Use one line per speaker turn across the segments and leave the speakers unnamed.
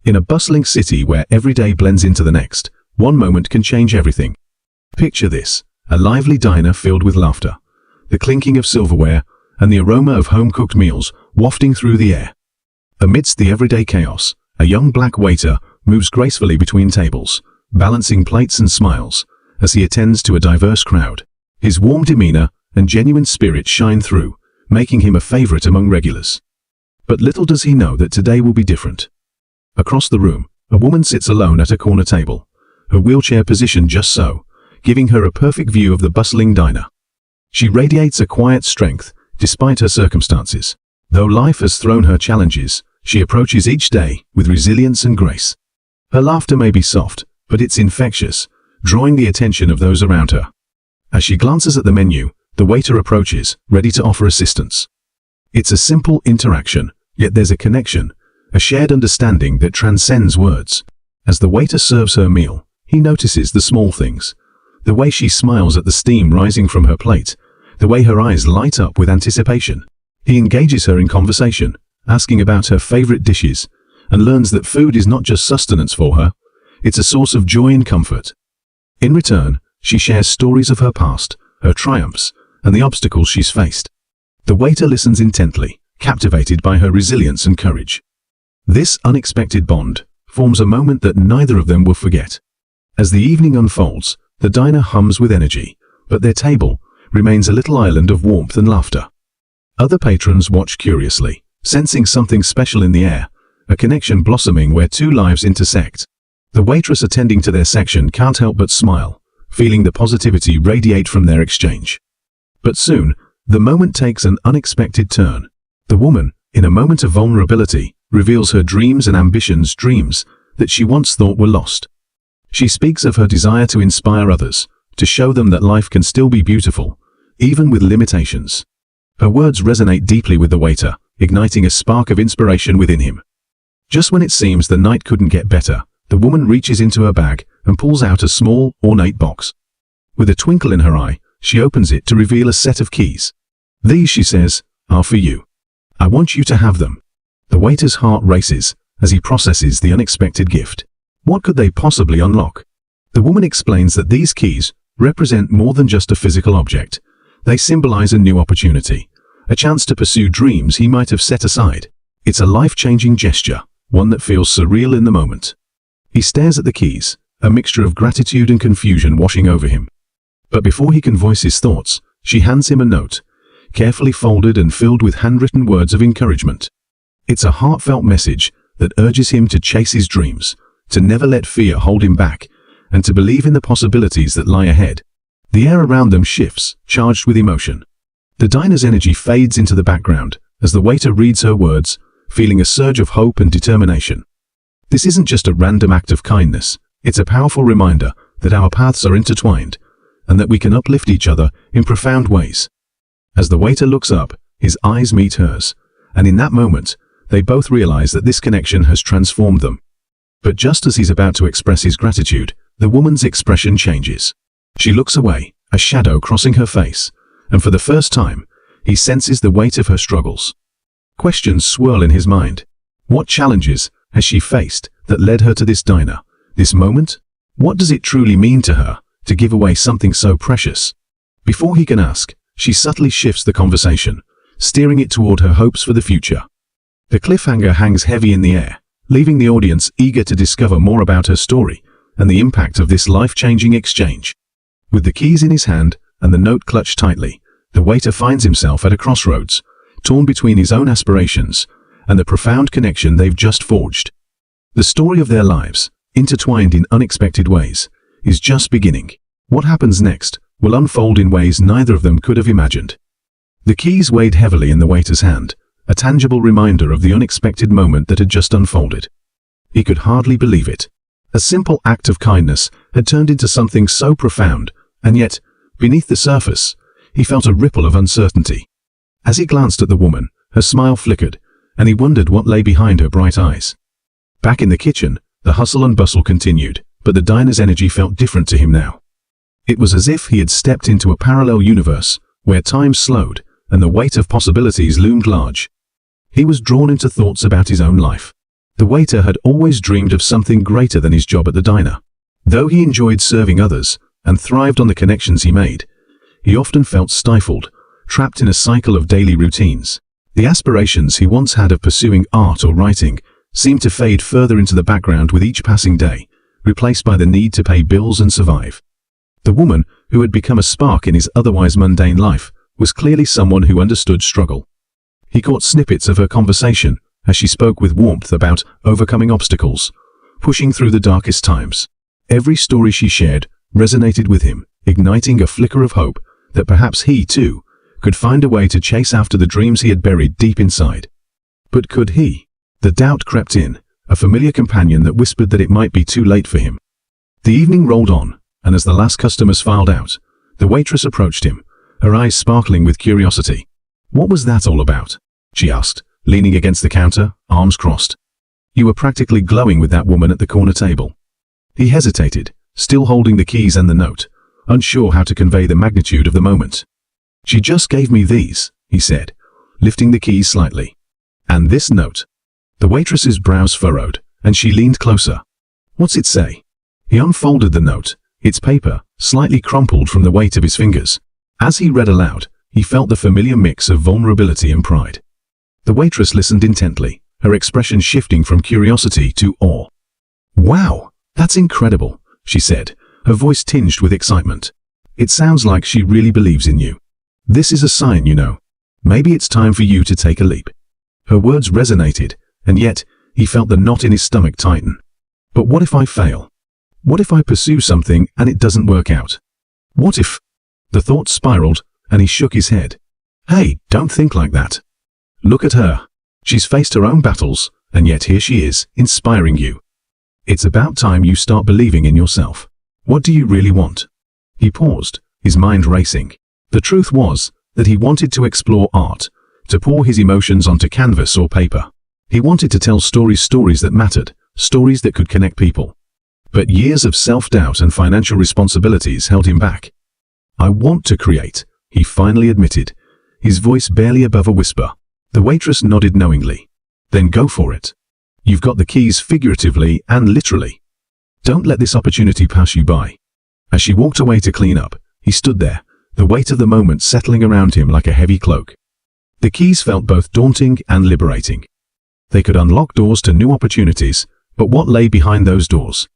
In a bustling city where every day blends into the next, one moment can change everything. Picture this, a lively diner filled with laughter, the clinking of silverware, and the aroma of home-cooked meals wafting through the air. Amidst the everyday chaos, a young black waiter moves gracefully between tables, balancing plates and smiles, as he attends to a diverse crowd. His warm demeanor and genuine spirit shine through, making him a favorite among regulars. But little does he know that today will be different. Across the room, a woman sits alone at a corner table, her wheelchair positioned just so, giving her a perfect view of the bustling diner. She radiates a quiet strength, despite her circumstances. Though life has thrown her challenges, she approaches each day with resilience and grace. Her laughter may be soft, but it's infectious, drawing the attention of those around her. As she glances at the menu, the waiter approaches, ready to offer assistance. It's a simple interaction, yet there's a connection, a shared understanding that transcends words. As the waiter serves her meal, he notices the small things. The way she smiles at the steam rising from her plate, the way her eyes light up with anticipation. He engages her in conversation, asking about her favorite dishes, and learns that food is not just sustenance for her, it's a source of joy and comfort. In return, she shares stories of her past, her triumphs, and the obstacles she's faced. The waiter listens intently, captivated by her resilience and courage. This unexpected bond forms a moment that neither of them will forget. As the evening unfolds, the diner hums with energy, but their table remains a little island of warmth and laughter. Other patrons watch curiously, sensing something special in the air, a connection blossoming where two lives intersect. The waitress attending to their section can't help but smile, feeling the positivity radiate from their exchange. But soon, the moment takes an unexpected turn. The woman, in a moment of vulnerability, reveals her dreams and ambitions, dreams that she once thought were lost. She speaks of her desire to inspire others, to show them that life can still be beautiful, even with limitations. Her words resonate deeply with the waiter, igniting a spark of inspiration within him. Just when it seems the night couldn't get better, the woman reaches into her bag and pulls out a small, ornate box. With a twinkle in her eye, she opens it to reveal a set of keys. "These," she says, "are for you. I want you to have them." The waiter's heart races as he processes the unexpected gift. What could they possibly unlock? The woman explains that these keys represent more than just a physical object. They symbolize a new opportunity, a chance to pursue dreams he might have set aside. It's a life-changing gesture, one that feels surreal in the moment. He stares at the keys, a mixture of gratitude and confusion washing over him. But before he can voice his thoughts, she hands him a note, carefully folded and filled with handwritten words of encouragement. It's a heartfelt message that urges him to chase his dreams, to never let fear hold him back, and to believe in the possibilities that lie ahead. The air around them shifts, charged with emotion. The diner's energy fades into the background as the waiter reads her words, feeling a surge of hope and determination. This isn't just a random act of kindness, it's a powerful reminder that our paths are intertwined, and that we can uplift each other in profound ways. As the waiter looks up, his eyes meet hers, and in that moment, they both realize that this connection has transformed them. But just as he's about to express his gratitude, the woman's expression changes. She looks away, a shadow crossing her face, and for the first time, he senses the weight of her struggles. Questions swirl in his mind. What challenges has she faced that led her to this diner, this moment? What does it truly mean to her to give away something so precious? Before he can ask, she subtly shifts the conversation, steering it toward her hopes for the future. The cliffhanger hangs heavy in the air, leaving the audience eager to discover more about her story and the impact of this life-changing exchange. With the keys in his hand and the note clutched tightly, the waiter finds himself at a crossroads, torn between his own aspirations and the profound connection they've just forged. The story of their lives, intertwined in unexpected ways, is just beginning. What happens next will unfold in ways neither of them could have imagined. The keys weighed heavily in the waiter's hand, a tangible reminder of the unexpected moment that had just unfolded. He could hardly believe it. A simple act of kindness had turned into something so profound, and yet, beneath the surface, he felt a ripple of uncertainty. As he glanced at the woman, her smile flickered, and he wondered what lay behind her bright eyes. Back in the kitchen, the hustle and bustle continued, but the diner's energy felt different to him now. It was as if he had stepped into a parallel universe, where time slowed, and the weight of possibilities loomed large. He was drawn into thoughts about his own life. The waiter had always dreamed of something greater than his job at the diner. Though he enjoyed serving others and thrived on the connections he made, he often felt stifled, trapped in a cycle of daily routines. The aspirations he once had of pursuing art or writing seemed to fade further into the background with each passing day, replaced by the need to pay bills and survive. The woman, who had become a spark in his otherwise mundane life, was clearly someone who understood struggle. He caught snippets of her conversation as she spoke with warmth about overcoming obstacles, pushing through the darkest times. Every story she shared resonated with him, igniting a flicker of hope that perhaps he, too, could find a way to chase after the dreams he had buried deep inside. But could he? The doubt crept in, a familiar companion that whispered that it might be too late for him. The evening rolled on, and as the last customers filed out, the waitress approached him, her eyes sparkling with curiosity. "What was that all about?" she asked, leaning against the counter, arms crossed. "You were practically glowing with that woman at the corner table." He hesitated, still holding the keys and the note, unsure how to convey the magnitude of the moment. "She just gave me these," he said, lifting the keys slightly. "And this note." The waitress's brows furrowed, and she leaned closer. "What's it say?" He unfolded the note, its paper slightly crumpled from the weight of his fingers. As he read aloud, he felt the familiar mix of vulnerability and pride. The waitress listened intently, her expression shifting from curiosity to awe. "Wow, that's incredible," she said, her voice tinged with excitement. "It sounds like she really believes in you. This is a sign, you know. Maybe it's time for you to take a leap." Her words resonated, and yet he felt the knot in his stomach tighten. "But what if I fail? What if I pursue something and it doesn't work out? What if—" The thought spiraled, and he shook his head. "Hey, don't think like that. Look at her. She's faced her own battles, and yet here she is, inspiring you. It's about time you start believing in yourself. What do you really want?" He paused, his mind racing. The truth was that he wanted to explore art, to pour his emotions onto canvas or paper. He wanted to tell stories that mattered, stories that could connect people. But years of self-doubt and financial responsibilities held him back. "I want to create," he finally admitted, his voice barely above a whisper. The waitress nodded knowingly. "Then go for it. You've got the keys figuratively and literally. Don't let this opportunity pass you by." As she walked away to clean up, he stood there, the weight of the moment settling around him like a heavy cloak. The keys felt both daunting and liberating. They could unlock doors to new opportunities, but what lay behind those doors?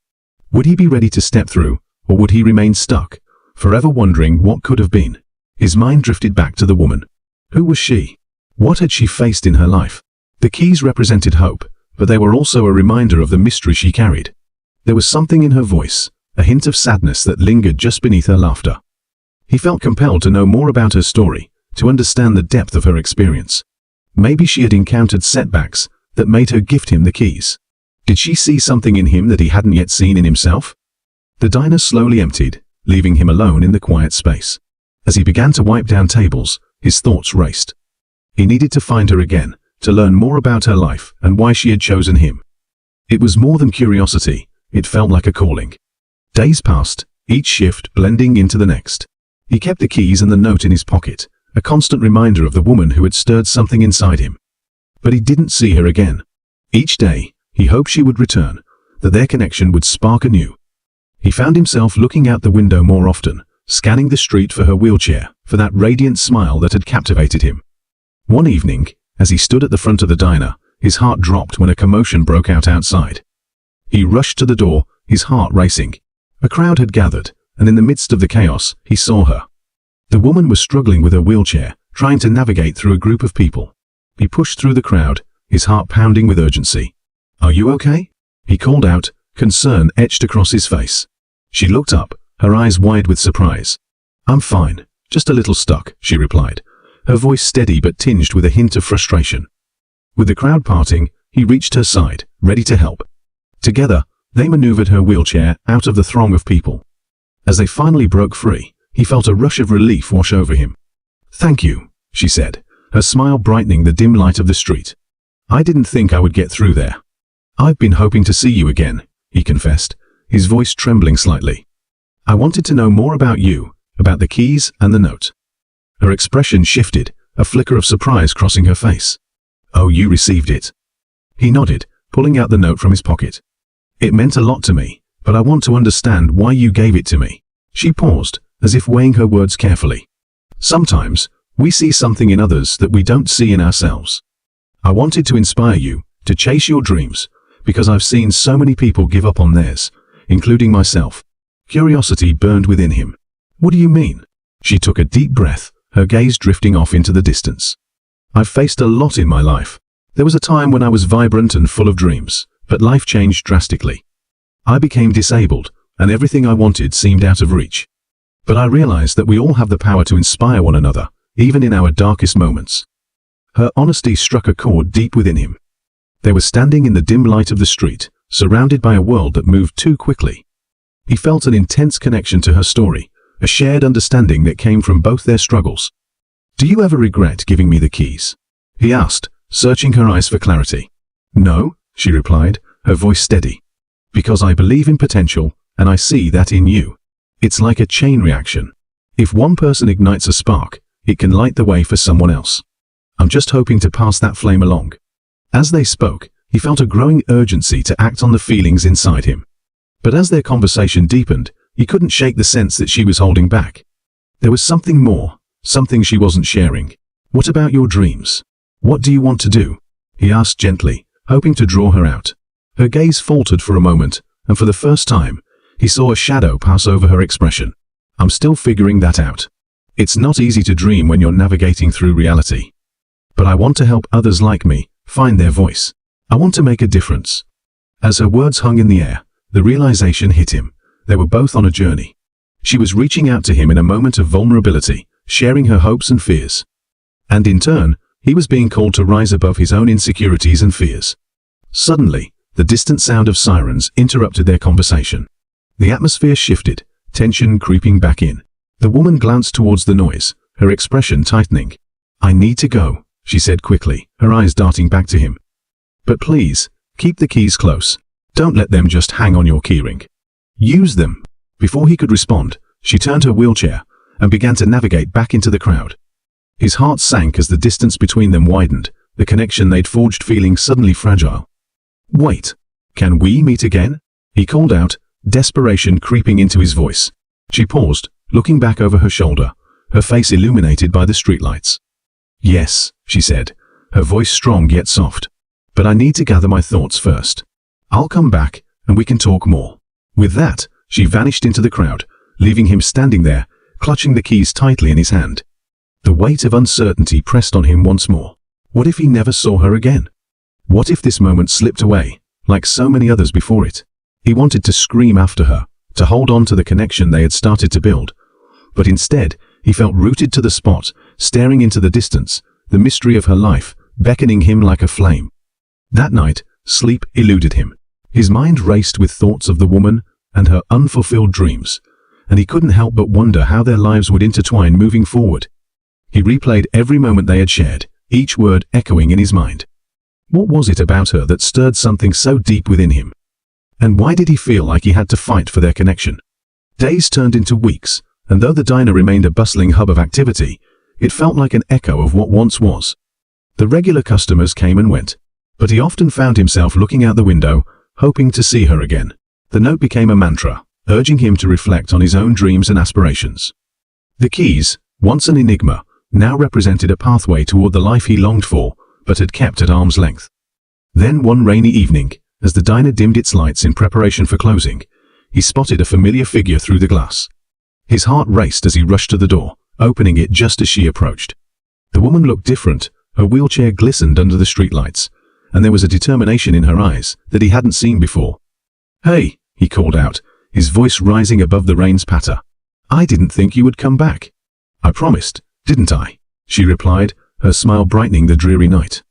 Would he be ready to step through, or would he remain stuck, forever wondering what could have been? His mind drifted back to the woman. Who was she? What had she faced in her life? The keys represented hope, but they were also a reminder of the mystery she carried. There was something in her voice, a hint of sadness that lingered just beneath her laughter. He felt compelled to know more about her story, to understand the depth of her experience. Maybe she had encountered setbacks that made her gift him the keys. Did she see something in him that he hadn't yet seen in himself? The diner slowly emptied, leaving him alone in the quiet space. As he began to wipe down tables, his thoughts raced. He needed to find her again, to learn more about her life and why she had chosen him. It was more than curiosity, it felt like a calling. Days passed, each shift blending into the next. He kept the keys and the note in his pocket, a constant reminder of the woman who had stirred something inside him. But he didn't see her again. Each day, he hoped she would return, that their connection would spark anew. He found himself looking out the window more often, scanning the street for her wheelchair, for that radiant smile that had captivated him. One evening, as he stood at the front of the diner, his heart dropped when a commotion broke out outside. He rushed to the door, his heart racing. A crowd had gathered, and in the midst of the chaos, he saw her. The woman was struggling with her wheelchair, trying to navigate through a group of people. He pushed through the crowd, his heart pounding with urgency. "Are you okay?" he called out, concern etched across his face. She looked up, her eyes wide with surprise. "I'm fine, just a little stuck," she replied, her voice steady but tinged with a hint of frustration. With the crowd parting, he reached her side, ready to help. Together, they maneuvered her wheelchair out of the throng of people. As they finally broke free, he felt a rush of relief wash over him. "Thank you," she said, her smile brightening the dim light of the street. "I didn't think I would get through there." "I've been hoping to see you again," he confessed, his voice trembling slightly. "I wanted to know more about you, about the keys and the note." Her expression shifted, a flicker of surprise crossing her face. "Oh, you received it?" He nodded, pulling out the note from his pocket. "It meant a lot to me, but I want to understand why you gave it to me." She paused, as if weighing her words carefully. "Sometimes, we see something in others that we don't see in ourselves. I wanted to inspire you, to chase your dreams, because I've seen so many people give up on theirs, including myself." Curiosity burned within him. "What do you mean?" She took a deep breath, her gaze drifting off into the distance. "I've faced a lot in my life. There was a time when I was vibrant and full of dreams, but life changed drastically. I became disabled, and everything I wanted seemed out of reach. But I realized that we all have the power to inspire one another, even in our darkest moments." Her honesty struck a chord deep within him. They were standing in the dim light of the street, surrounded by a world that moved too quickly. He felt an intense connection to her story, a shared understanding that came from both their struggles. "Do you ever regret giving me the keys?" he asked, searching her eyes for clarity. "No," she replied, her voice steady. "Because I believe in potential, and I see that in you. It's like a chain reaction. If one person ignites a spark, it can light the way for someone else. I'm just hoping to pass that flame along." As they spoke, he felt a growing urgency to act on the feelings inside him. But as their conversation deepened, he couldn't shake the sense that she was holding back. There was something more, something she wasn't sharing. "What about your dreams? What do you want to do?" he asked gently, hoping to draw her out. Her gaze faltered for a moment, and for the first time, he saw a shadow pass over her expression. "I'm still figuring that out. It's not easy to dream when you're navigating through reality. But I want to help others like me find their voice. I want to make a difference." As her words hung in the air, the realization hit him. They were both on a journey. She was reaching out to him in a moment of vulnerability, sharing her hopes and fears. And in turn, he was being called to rise above his own insecurities and fears. Suddenly, the distant sound of sirens interrupted their conversation. The atmosphere shifted, tension creeping back in. The woman glanced towards the noise, her expression tightening. "I need to go," she said quickly, her eyes darting back to him. "But please, keep the keys close. Don't let them just hang on your keyring. Use them." Before he could respond, she turned her wheelchair and began to navigate back into the crowd. His heart sank as the distance between them widened, the connection they'd forged feeling suddenly fragile. "Wait, can we meet again?" he called out, desperation creeping into his voice. She paused, looking back over her shoulder, her face illuminated by the streetlights. "Yes," she said, her voice strong yet soft. "But I need to gather my thoughts first. I'll come back, and we can talk more." With that, she vanished into the crowd, leaving him standing there, clutching the keys tightly in his hand. The weight of uncertainty pressed on him once more. What if he never saw her again? What if this moment slipped away, like so many others before it? He wanted to scream after her, to hold on to the connection they had started to build. But instead, he felt rooted to the spot, staring into the distance, the mystery of her life, beckoning him like a flame. That night, sleep eluded him. His mind raced with thoughts of the woman and her unfulfilled dreams, and he couldn't help but wonder how their lives would intertwine moving forward. He replayed every moment they had shared, each word echoing in his mind. What was it about her that stirred something so deep within him? And why did he feel like he had to fight for their connection? Days turned into weeks, and though the diner remained a bustling hub of activity, it felt like an echo of what once was. The regular customers came and went, but he often found himself looking out the window, hoping to see her again. The note became a mantra, urging him to reflect on his own dreams and aspirations. The keys, once an enigma, now represented a pathway toward the life he longed for, but had kept at arm's length. Then one rainy evening, as the diner dimmed its lights in preparation for closing, he spotted a familiar figure through the glass. His heart raced as he rushed to the door, opening it just as she approached. The woman looked different, her wheelchair glistened under the streetlights, and there was a determination in her eyes that he hadn't seen before. "Hey," he called out, his voice rising above the rain's patter. "I didn't think you would come back." "I promised, didn't I?" she replied, her smile brightening the dreary night.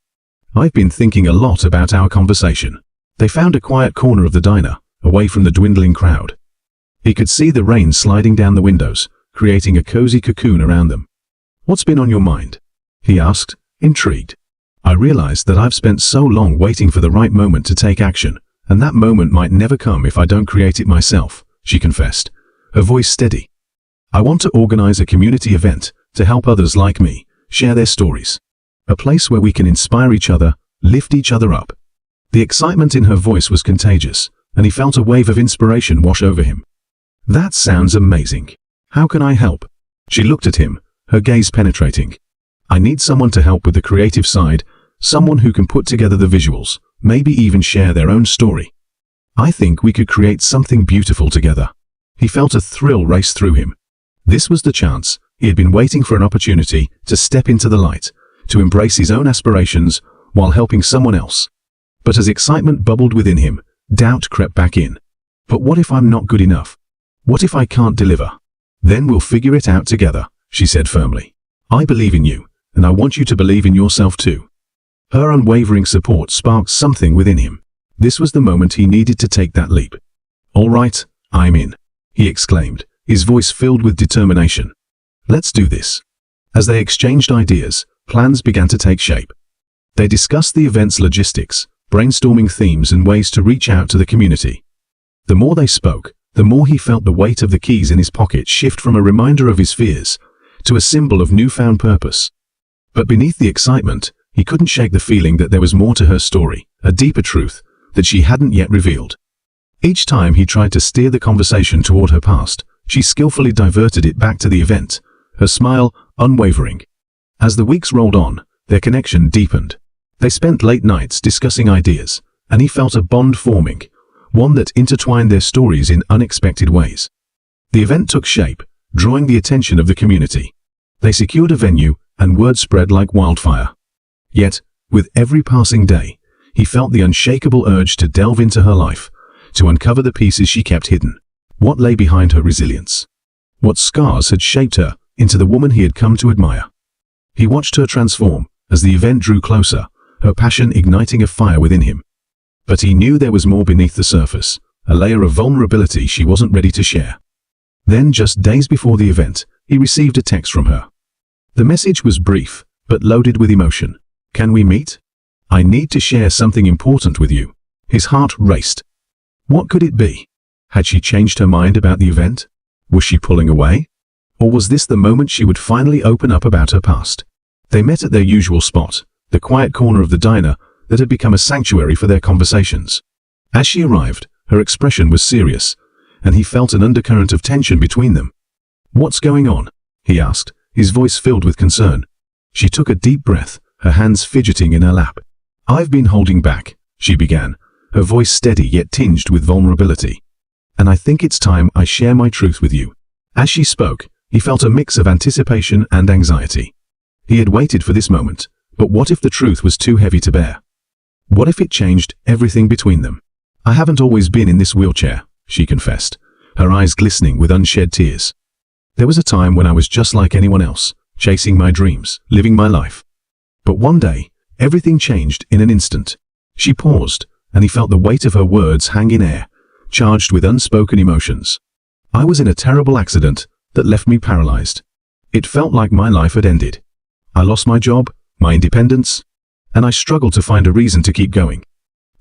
"I've been thinking a lot about our conversation." They found a quiet corner of the diner, away from the dwindling crowd. He could see the rain sliding down the windows, creating a cozy cocoon around them. "What's been on your mind?" he asked, intrigued. "I realized that I've spent so long waiting for the right moment to take action, and that moment might never come if I don't create it myself," she confessed, her voice steady. "I want to organize a community event to help others like me share their stories. A place where we can inspire each other, lift each other up." The excitement in her voice was contagious, and he felt a wave of inspiration wash over him. That sounds amazing. How can I help? She looked at him, her gaze penetrating. I need someone to help with the creative side, someone who can put together the visuals, maybe even share their own story. I think we could create something beautiful together. He felt a thrill race through him. This was the chance. He had been waiting for an opportunity to step into the light, to embrace his own aspirations while helping someone else. But as excitement bubbled within him, doubt crept back in. But what if I'm not good enough? What if I can't deliver? Then we'll figure it out together, she said firmly. I believe in you, and I want you to believe in yourself too. Her unwavering support sparked something within him. This was the moment he needed to take that leap. All right, I'm in, he exclaimed, his voice filled with determination. Let's do this. As they exchanged ideas, plans began to take shape. They discussed the event's logistics, brainstorming themes and ways to reach out to the community. The more they spoke, the more he felt the weight of the keys in his pocket shift from a reminder of his fears to a symbol of newfound purpose. But beneath the excitement, he couldn't shake the feeling that there was more to her story, a deeper truth that she hadn't yet revealed. Each time he tried to steer the conversation toward her past, she skillfully diverted it back to the event, her smile unwavering. As the weeks rolled on, their connection deepened. They spent late nights discussing ideas, and he felt a bond forming, one that intertwined their stories in unexpected ways. The event took shape, drawing the attention of the community. They secured a venue, and word spread like wildfire. Yet, with every passing day, he felt the unshakable urge to delve into her life, to uncover the pieces she kept hidden. What lay behind her resilience? What scars had shaped her into the woman he had come to admire? He watched her transform as the event drew closer, her passion igniting a fire within him. But he knew there was more beneath the surface, a layer of vulnerability she wasn't ready to share. Then, just days before the event, he received a text from her. The message was brief, but loaded with emotion. Can we meet? I need to share something important with you. His heart raced. What could it be? Had she changed her mind about the event? Was she pulling away? Or was this the moment she would finally open up about her past? They met at their usual spot, the quiet corner of the diner that had become a sanctuary for their conversations. As she arrived, her expression was serious, and he felt an undercurrent of tension between them. What's going on? He asked, his voice filled with concern. She took a deep breath, her hands fidgeting in her lap. I've been holding back, she began, her voice steady yet tinged with vulnerability. And I think it's time I share my truth with you. As she spoke, he felt a mix of anticipation and anxiety. He had waited for this moment, but what if the truth was too heavy to bear? What if it changed everything between them? I haven't always been in this wheelchair, she confessed, her eyes glistening with unshed tears. There was a time when I was just like anyone else, chasing my dreams, living my life. But one day, everything changed in an instant. She paused, and he felt the weight of her words hang in air, charged with unspoken emotions. I was in a terrible accident that left me paralyzed. It felt like my life had ended. I lost my job, my independence, and I struggled to find a reason to keep going.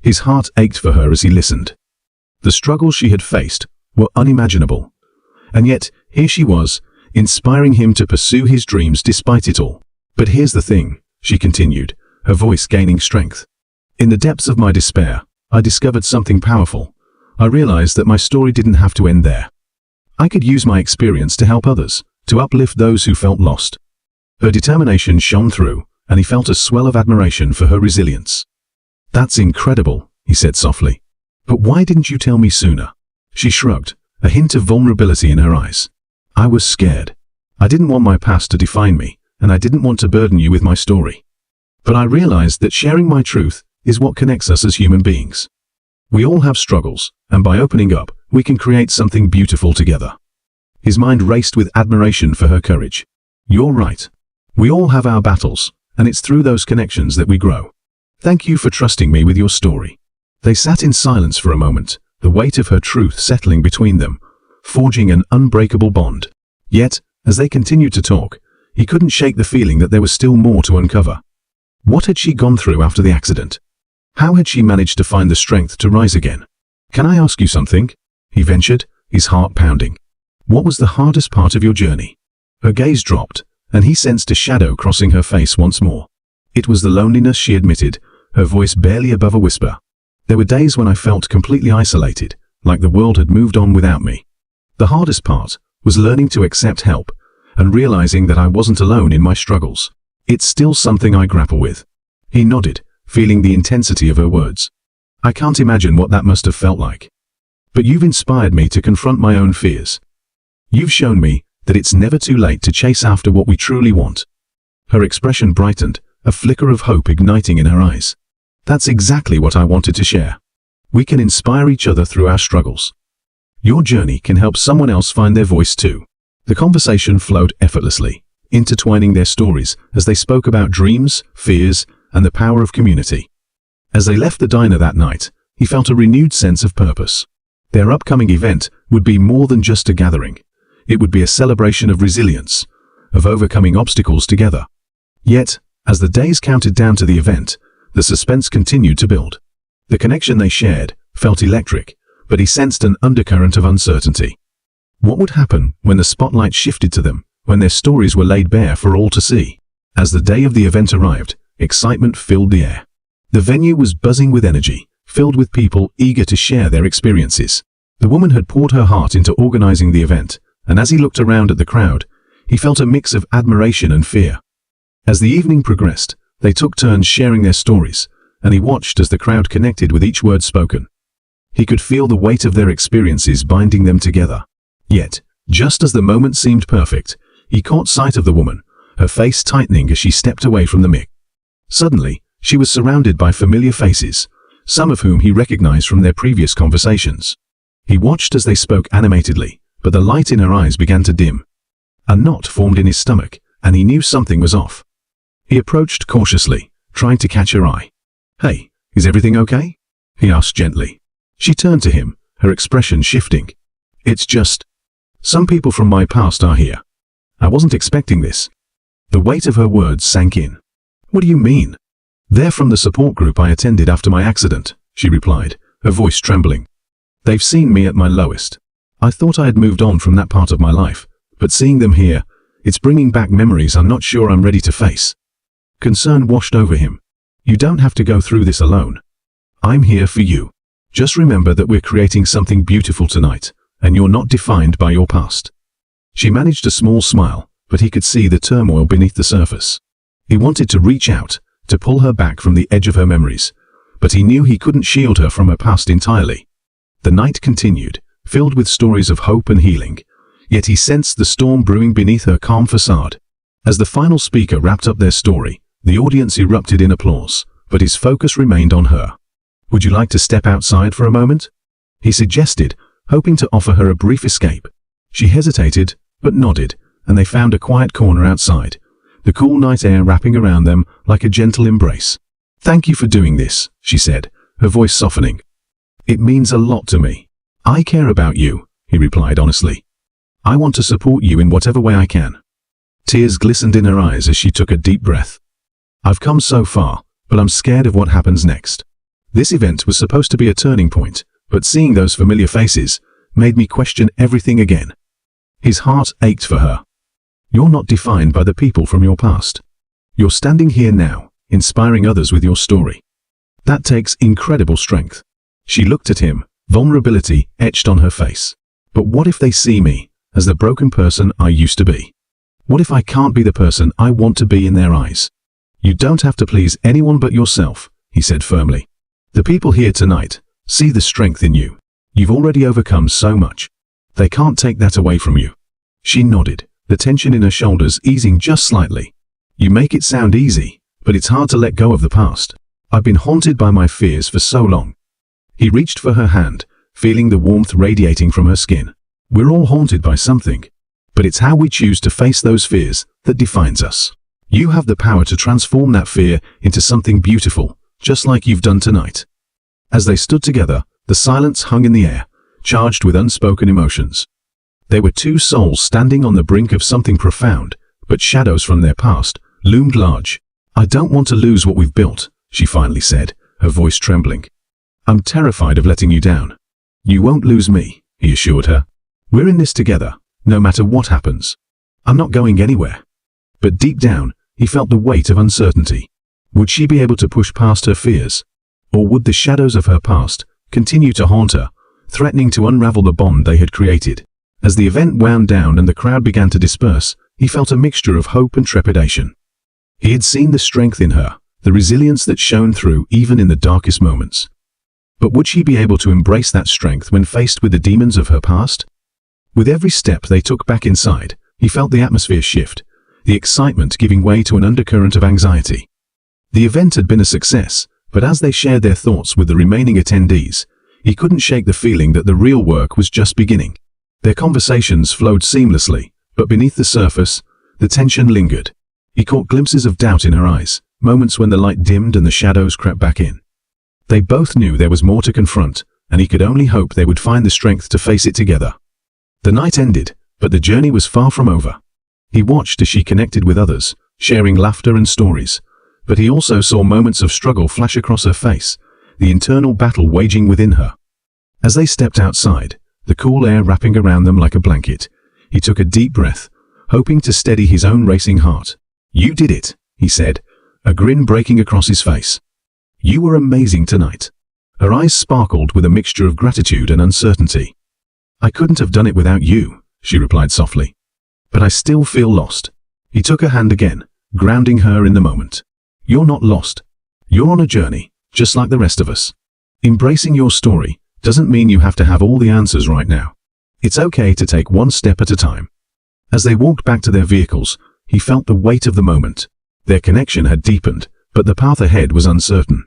His heart ached for her as he listened. The struggles she had faced were unimaginable. And yet, here she was, inspiring him to pursue his dreams despite it all. But here's the thing, she continued, her voice gaining strength. In the depths of my despair, I discovered something powerful. I realized that my story didn't have to end there. I could use my experience to help others, to uplift those who felt lost. Her determination shone through, and he felt a swell of admiration for her resilience. That's incredible, he said softly. But why didn't you tell me sooner? She shrugged, a hint of vulnerability in her eyes. I was scared. I didn't want my past to define me, and I didn't want to burden you with my story. But I realized that sharing my truth is what connects us as human beings. We all have struggles, and by opening up, we can create something beautiful together. His mind raced with admiration for her courage. You're right. We all have our battles, and it's through those connections that we grow. Thank you for trusting me with your story. They sat in silence for a moment, the weight of her truth settling between them, forging an unbreakable bond. Yet, as they continued to talk, he couldn't shake the feeling that there was still more to uncover. What had she gone through after the accident? How had she managed to find the strength to rise again? Can I ask you something? He ventured, his heart pounding. What was the hardest part of your journey? Her gaze dropped, and he sensed a shadow crossing her face once more. It was the loneliness, she admitted, her voice barely above a whisper. There were days when I felt completely isolated, like the world had moved on without me. The hardest part was learning to accept help and realizing that I wasn't alone in my struggles. It's still something I grapple with. He nodded, feeling the intensity of her words. I can't imagine what that must have felt like. But you've inspired me to confront my own fears. You've shown me that it's never too late to chase after what we truly want. Her expression brightened, a flicker of hope igniting in her eyes. That's exactly what I wanted to share. We can inspire each other through our struggles. Your journey can help someone else find their voice too. The conversation flowed effortlessly, intertwining their stories as they spoke about dreams, fears, and the power of community. As they left the diner that night, he felt a renewed sense of purpose. Their upcoming event would be more than just a gathering. It would be a celebration of resilience, of overcoming obstacles together. Yet, as the days counted down to the event, the suspense continued to build. The connection they shared felt electric, but he sensed an undercurrent of uncertainty. What would happen when the spotlight shifted to them, when their stories were laid bare for all to see? As the day of the event arrived, excitement filled the air. The venue was buzzing with energy, filled with people eager to share their experiences. The woman had poured her heart into organizing the event, and as he looked around at the crowd, he felt a mix of admiration and fear. As the evening progressed, they took turns sharing their stories, and he watched as the crowd connected with each word spoken. He could feel the weight of their experiences binding them together. Yet, just as the moment seemed perfect, he caught sight of the woman, her face tightening as she stepped away from the mic. Suddenly, she was surrounded by familiar faces, some of whom he recognized from their previous conversations. He watched as they spoke animatedly, but the light in her eyes began to dim. A knot formed in his stomach, and he knew something was off. He approached cautiously, trying to catch her eye. "Hey, is everything okay?" he asked gently. She turned to him, her expression shifting. "It's just, some people from my past are here. I wasn't expecting this." The weight of her words sank in. "What do you mean?" "They're from the support group I attended after my accident," she replied, her voice trembling. "They've seen me at my lowest. I thought I had moved on from that part of my life, but seeing them here, it's bringing back memories I'm not sure I'm ready to face." Concern washed over him. "You don't have to go through this alone. I'm here for you. Just remember that we're creating something beautiful tonight, and you're not defined by your past." She managed a small smile, but he could see the turmoil beneath the surface. He wanted to reach out, to pull her back from the edge of her memories, but he knew he couldn't shield her from her past entirely. The night continued, filled with stories of hope and healing, yet he sensed the storm brewing beneath her calm facade. As the final speaker wrapped up their story, the audience erupted in applause, but his focus remained on her. "Would you like to step outside for a moment?" he suggested, hoping to offer her a brief escape. She hesitated, but nodded, and they found a quiet corner outside, the cool night air wrapping around them like a gentle embrace. "Thank you for doing this," she said, her voice softening. "It means a lot to me. I care about you," he replied honestly. "I want to support you in whatever way I can." Tears glistened in her eyes as she took a deep breath. "I've come so far, but I'm scared of what happens next. This event was supposed to be a turning point, but seeing those familiar faces made me question everything again." His heart ached for her. "You're not defined by the people from your past. You're standing here now, inspiring others with your story. That takes incredible strength." She looked at him, vulnerability etched on her face. "But what if they see me as the broken person I used to be? What if I can't be the person I want to be in their eyes?" "You don't have to please anyone but yourself," he said firmly. "The people here tonight see the strength in you. You've already overcome so much. They can't take that away from you." She nodded, the tension in her shoulders easing just slightly. "You make it sound easy, but it's hard to let go of the past. I've been haunted by my fears for so long." He reached for her hand, feeling the warmth radiating from her skin. "We're all haunted by something, but it's how we choose to face those fears that defines us. You have the power to transform that fear into something beautiful, just like you've done tonight." As they stood together, the silence hung in the air, charged with unspoken emotions. They were two souls standing on the brink of something profound, but shadows from their past loomed large. "I don't want to lose what we've built," she finally said, her voice trembling. "I'm terrified of letting you down." "You won't lose me," he assured her. "We're in this together, no matter what happens. I'm not going anywhere." But deep down, he felt the weight of uncertainty. Would she be able to push past her fears? Or would the shadows of her past continue to haunt her, threatening to unravel the bond they had created? As the event wound down and the crowd began to disperse, he felt a mixture of hope and trepidation. He had seen the strength in her, the resilience that shone through even in the darkest moments. But would she be able to embrace that strength when faced with the demons of her past? With every step they took back inside, he felt the atmosphere shift, the excitement giving way to an undercurrent of anxiety. The event had been a success, but as they shared their thoughts with the remaining attendees, he couldn't shake the feeling that the real work was just beginning. Their conversations flowed seamlessly, but beneath the surface, the tension lingered. He caught glimpses of doubt in her eyes, moments when the light dimmed and the shadows crept back in. They both knew there was more to confront, and he could only hope they would find the strength to face it together. The night ended, but the journey was far from over. He watched as she connected with others, sharing laughter and stories, but he also saw moments of struggle flash across her face, the internal battle waging within her. As they stepped outside, the cool air wrapping around them like a blanket, he took a deep breath, hoping to steady his own racing heart. "You did it," he said, a grin breaking across his face. "You were amazing tonight." Her eyes sparkled with a mixture of gratitude and uncertainty. "I couldn't have done it without you," she replied softly. "But I still feel lost." He took her hand again, grounding her in the moment. "You're not lost. You're on a journey, just like the rest of us. Embracing your story doesn't mean you have to have all the answers right now. It's okay to take one step at a time." As they walked back to their vehicles, he felt the weight of the moment. Their connection had deepened, but the path ahead was uncertain.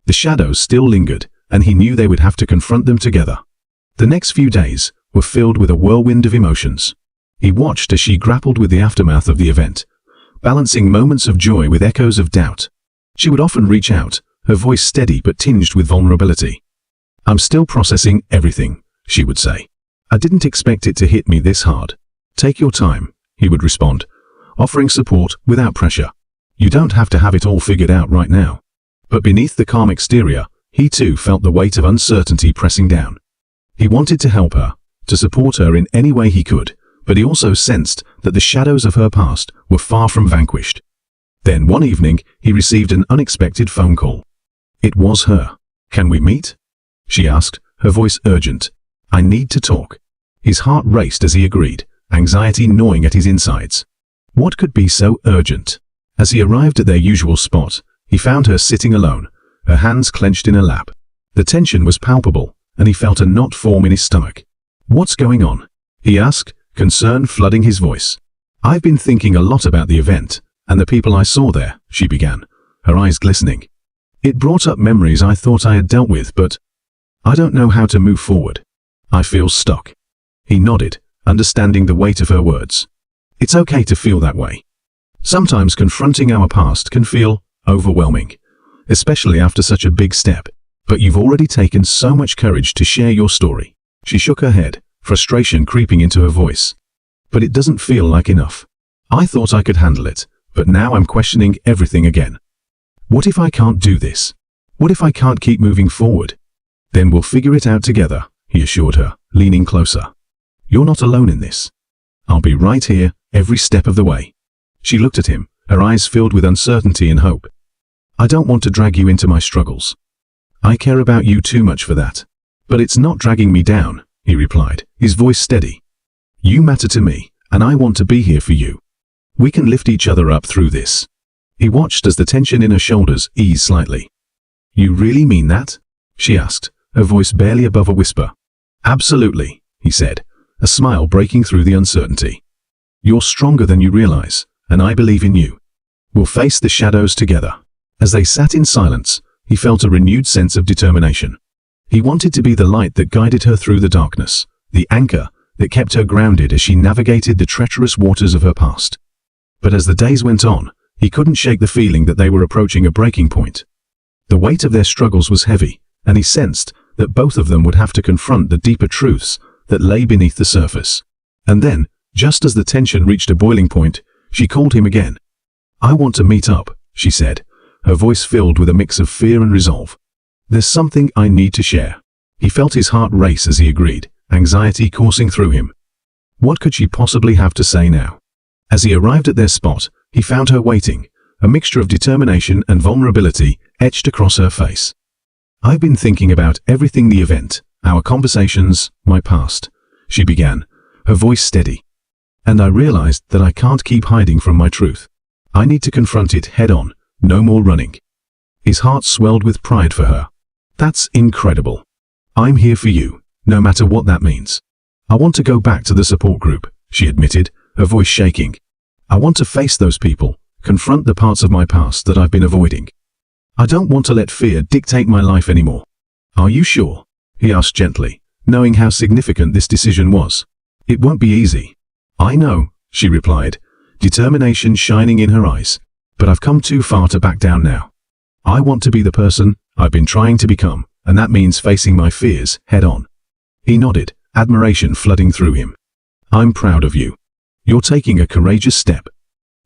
The shadows still lingered, and he knew they would have to confront them together. The next few days were filled with a whirlwind of emotions. He watched as she grappled with the aftermath of the event, balancing moments of joy with echoes of doubt. She would often reach out, her voice steady but tinged with vulnerability. "I'm still processing everything," she would say. "I didn't expect it to hit me this hard." "Take your time," he would respond, offering support without pressure. "You don't have to have it all figured out right now." But beneath the calm exterior, he too felt the weight of uncertainty pressing down. He wanted to help her, to support her in any way he could, but he also sensed that the shadows of her past were far from vanquished. Then one evening, he received an unexpected phone call. It was her. "Can we meet?" she asked, her voice urgent. "I need to talk." His heart raced as he agreed, anxiety gnawing at his insides. What could be so urgent? As he arrived at their usual spot, he found her sitting alone, her hands clenched in her lap. The tension was palpable, and he felt a knot form in his stomach. "What's going on?" he asked, concern flooding his voice. "I've been thinking a lot about the event, and the people I saw there," she began, her eyes glistening. "It brought up memories I thought I had dealt with, but I don't know how to move forward. I feel stuck." He nodded, understanding the weight of her words. "It's okay to feel that way. Sometimes confronting our past can feel overwhelming, especially after such a big step, but you've already taken so much courage to share your story." She shook her head, frustration creeping into her voice. "But it doesn't feel like enough. I thought I could handle it, but now I'm questioning everything again. What if I can't do this? What if I can't keep moving forward?" "Then we'll figure it out together," he assured her, leaning closer. "You're not alone in this. I'll be right here, every step of the way." She looked at him, her eyes filled with uncertainty and hope. "I don't want to drag you into my struggles. I care about you too much for that." "But it's not dragging me down," he replied, his voice steady. "You matter to me, and I want to be here for you. We can lift each other up through this." He watched as the tension in her shoulders eased slightly. "You really mean that?" she asked, her voice barely above a whisper. "Absolutely," he said, a smile breaking through the uncertainty. "You're stronger than you realize, and I believe in you. We'll face the shadows together." As they sat in silence, he felt a renewed sense of determination. He wanted to be the light that guided her through the darkness, the anchor that kept her grounded as she navigated the treacherous waters of her past. But as the days went on, he couldn't shake the feeling that they were approaching a breaking point. The weight of their struggles was heavy, and he sensed that both of them would have to confront the deeper truths that lay beneath the surface. And then, just as the tension reached a boiling point, she called him again. "I want to meet up," she said, her voice filled with a mix of fear and resolve. "There's something I need to share." He felt his heart race as he agreed, anxiety coursing through him. What could she possibly have to say now? As he arrived at their spot, he found her waiting, a mixture of determination and vulnerability etched across her face. I've been thinking about everything, the event, our conversations, my past, she began, her voice steady. And I realized that I can't keep hiding from my truth. I need to confront it head on, no more running. His heart swelled with pride for her. That's incredible. I'm here for you, no matter what that means. I want to go back to the support group, she admitted, her voice shaking. I want to face those people, confront the parts of my past that I've been avoiding. I don't want to let fear dictate my life anymore. Are you sure? He asked gently, knowing how significant this decision was. It won't be easy. I know, she replied, determination shining in her eyes. But I've come too far to back down now. I want to be the person I've been trying to become, and that means facing my fears head on. He nodded, admiration flooding through him. I'm proud of you. You're taking a courageous step.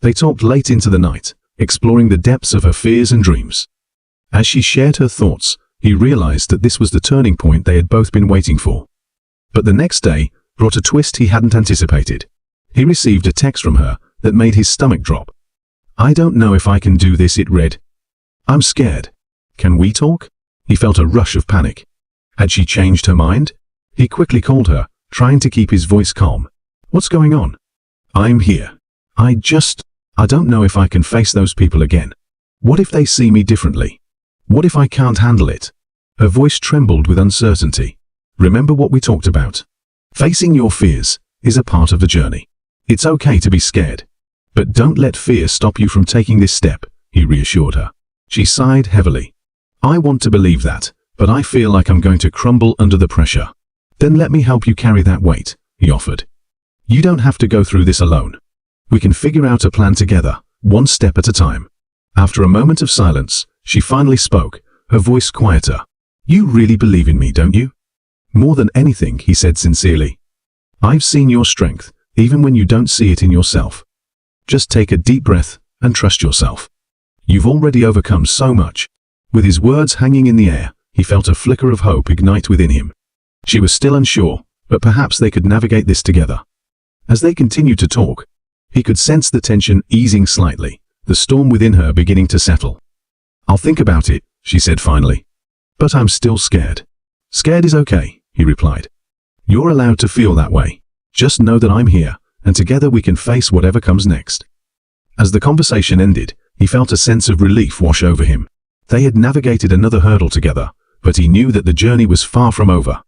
They talked late into the night, exploring the depths of her fears and dreams. As she shared her thoughts, he realized that this was the turning point they had both been waiting for. But the next day brought a twist he hadn't anticipated. He received a text from her that made his stomach drop. I don't know if I can do this, it read. I'm scared. Can we talk? He felt a rush of panic. Had she changed her mind? He quickly called her, trying to keep his voice calm. What's going on? I'm here. I don't know if I can face those people again. What if they see me differently? What if I can't handle it? Her voice trembled with uncertainty. Remember what we talked about. Facing your fears is a part of the journey. It's okay to be scared. But don't let fear stop you from taking this step, he reassured her. She sighed heavily. I want to believe that, but I feel like I'm going to crumble under the pressure. Then let me help you carry that weight, he offered. You don't have to go through this alone. We can figure out a plan together, one step at a time. After a moment of silence, she finally spoke, her voice quieter. You really believe in me, don't you? More than anything, he said sincerely. I've seen your strength, even when you don't see it in yourself. Just take a deep breath and trust yourself. You've already overcome so much. With his words hanging in the air, he felt a flicker of hope ignite within him. She was still unsure, but perhaps they could navigate this together. As they continued to talk, he could sense the tension easing slightly, the storm within her beginning to settle. I'll think about it, she said finally. But I'm still scared. Scared is okay, he replied. You're allowed to feel that way. Just know that I'm here, and together we can face whatever comes next. As the conversation ended, he felt a sense of relief wash over him. They had navigated another hurdle together, but he knew that the journey was far from over.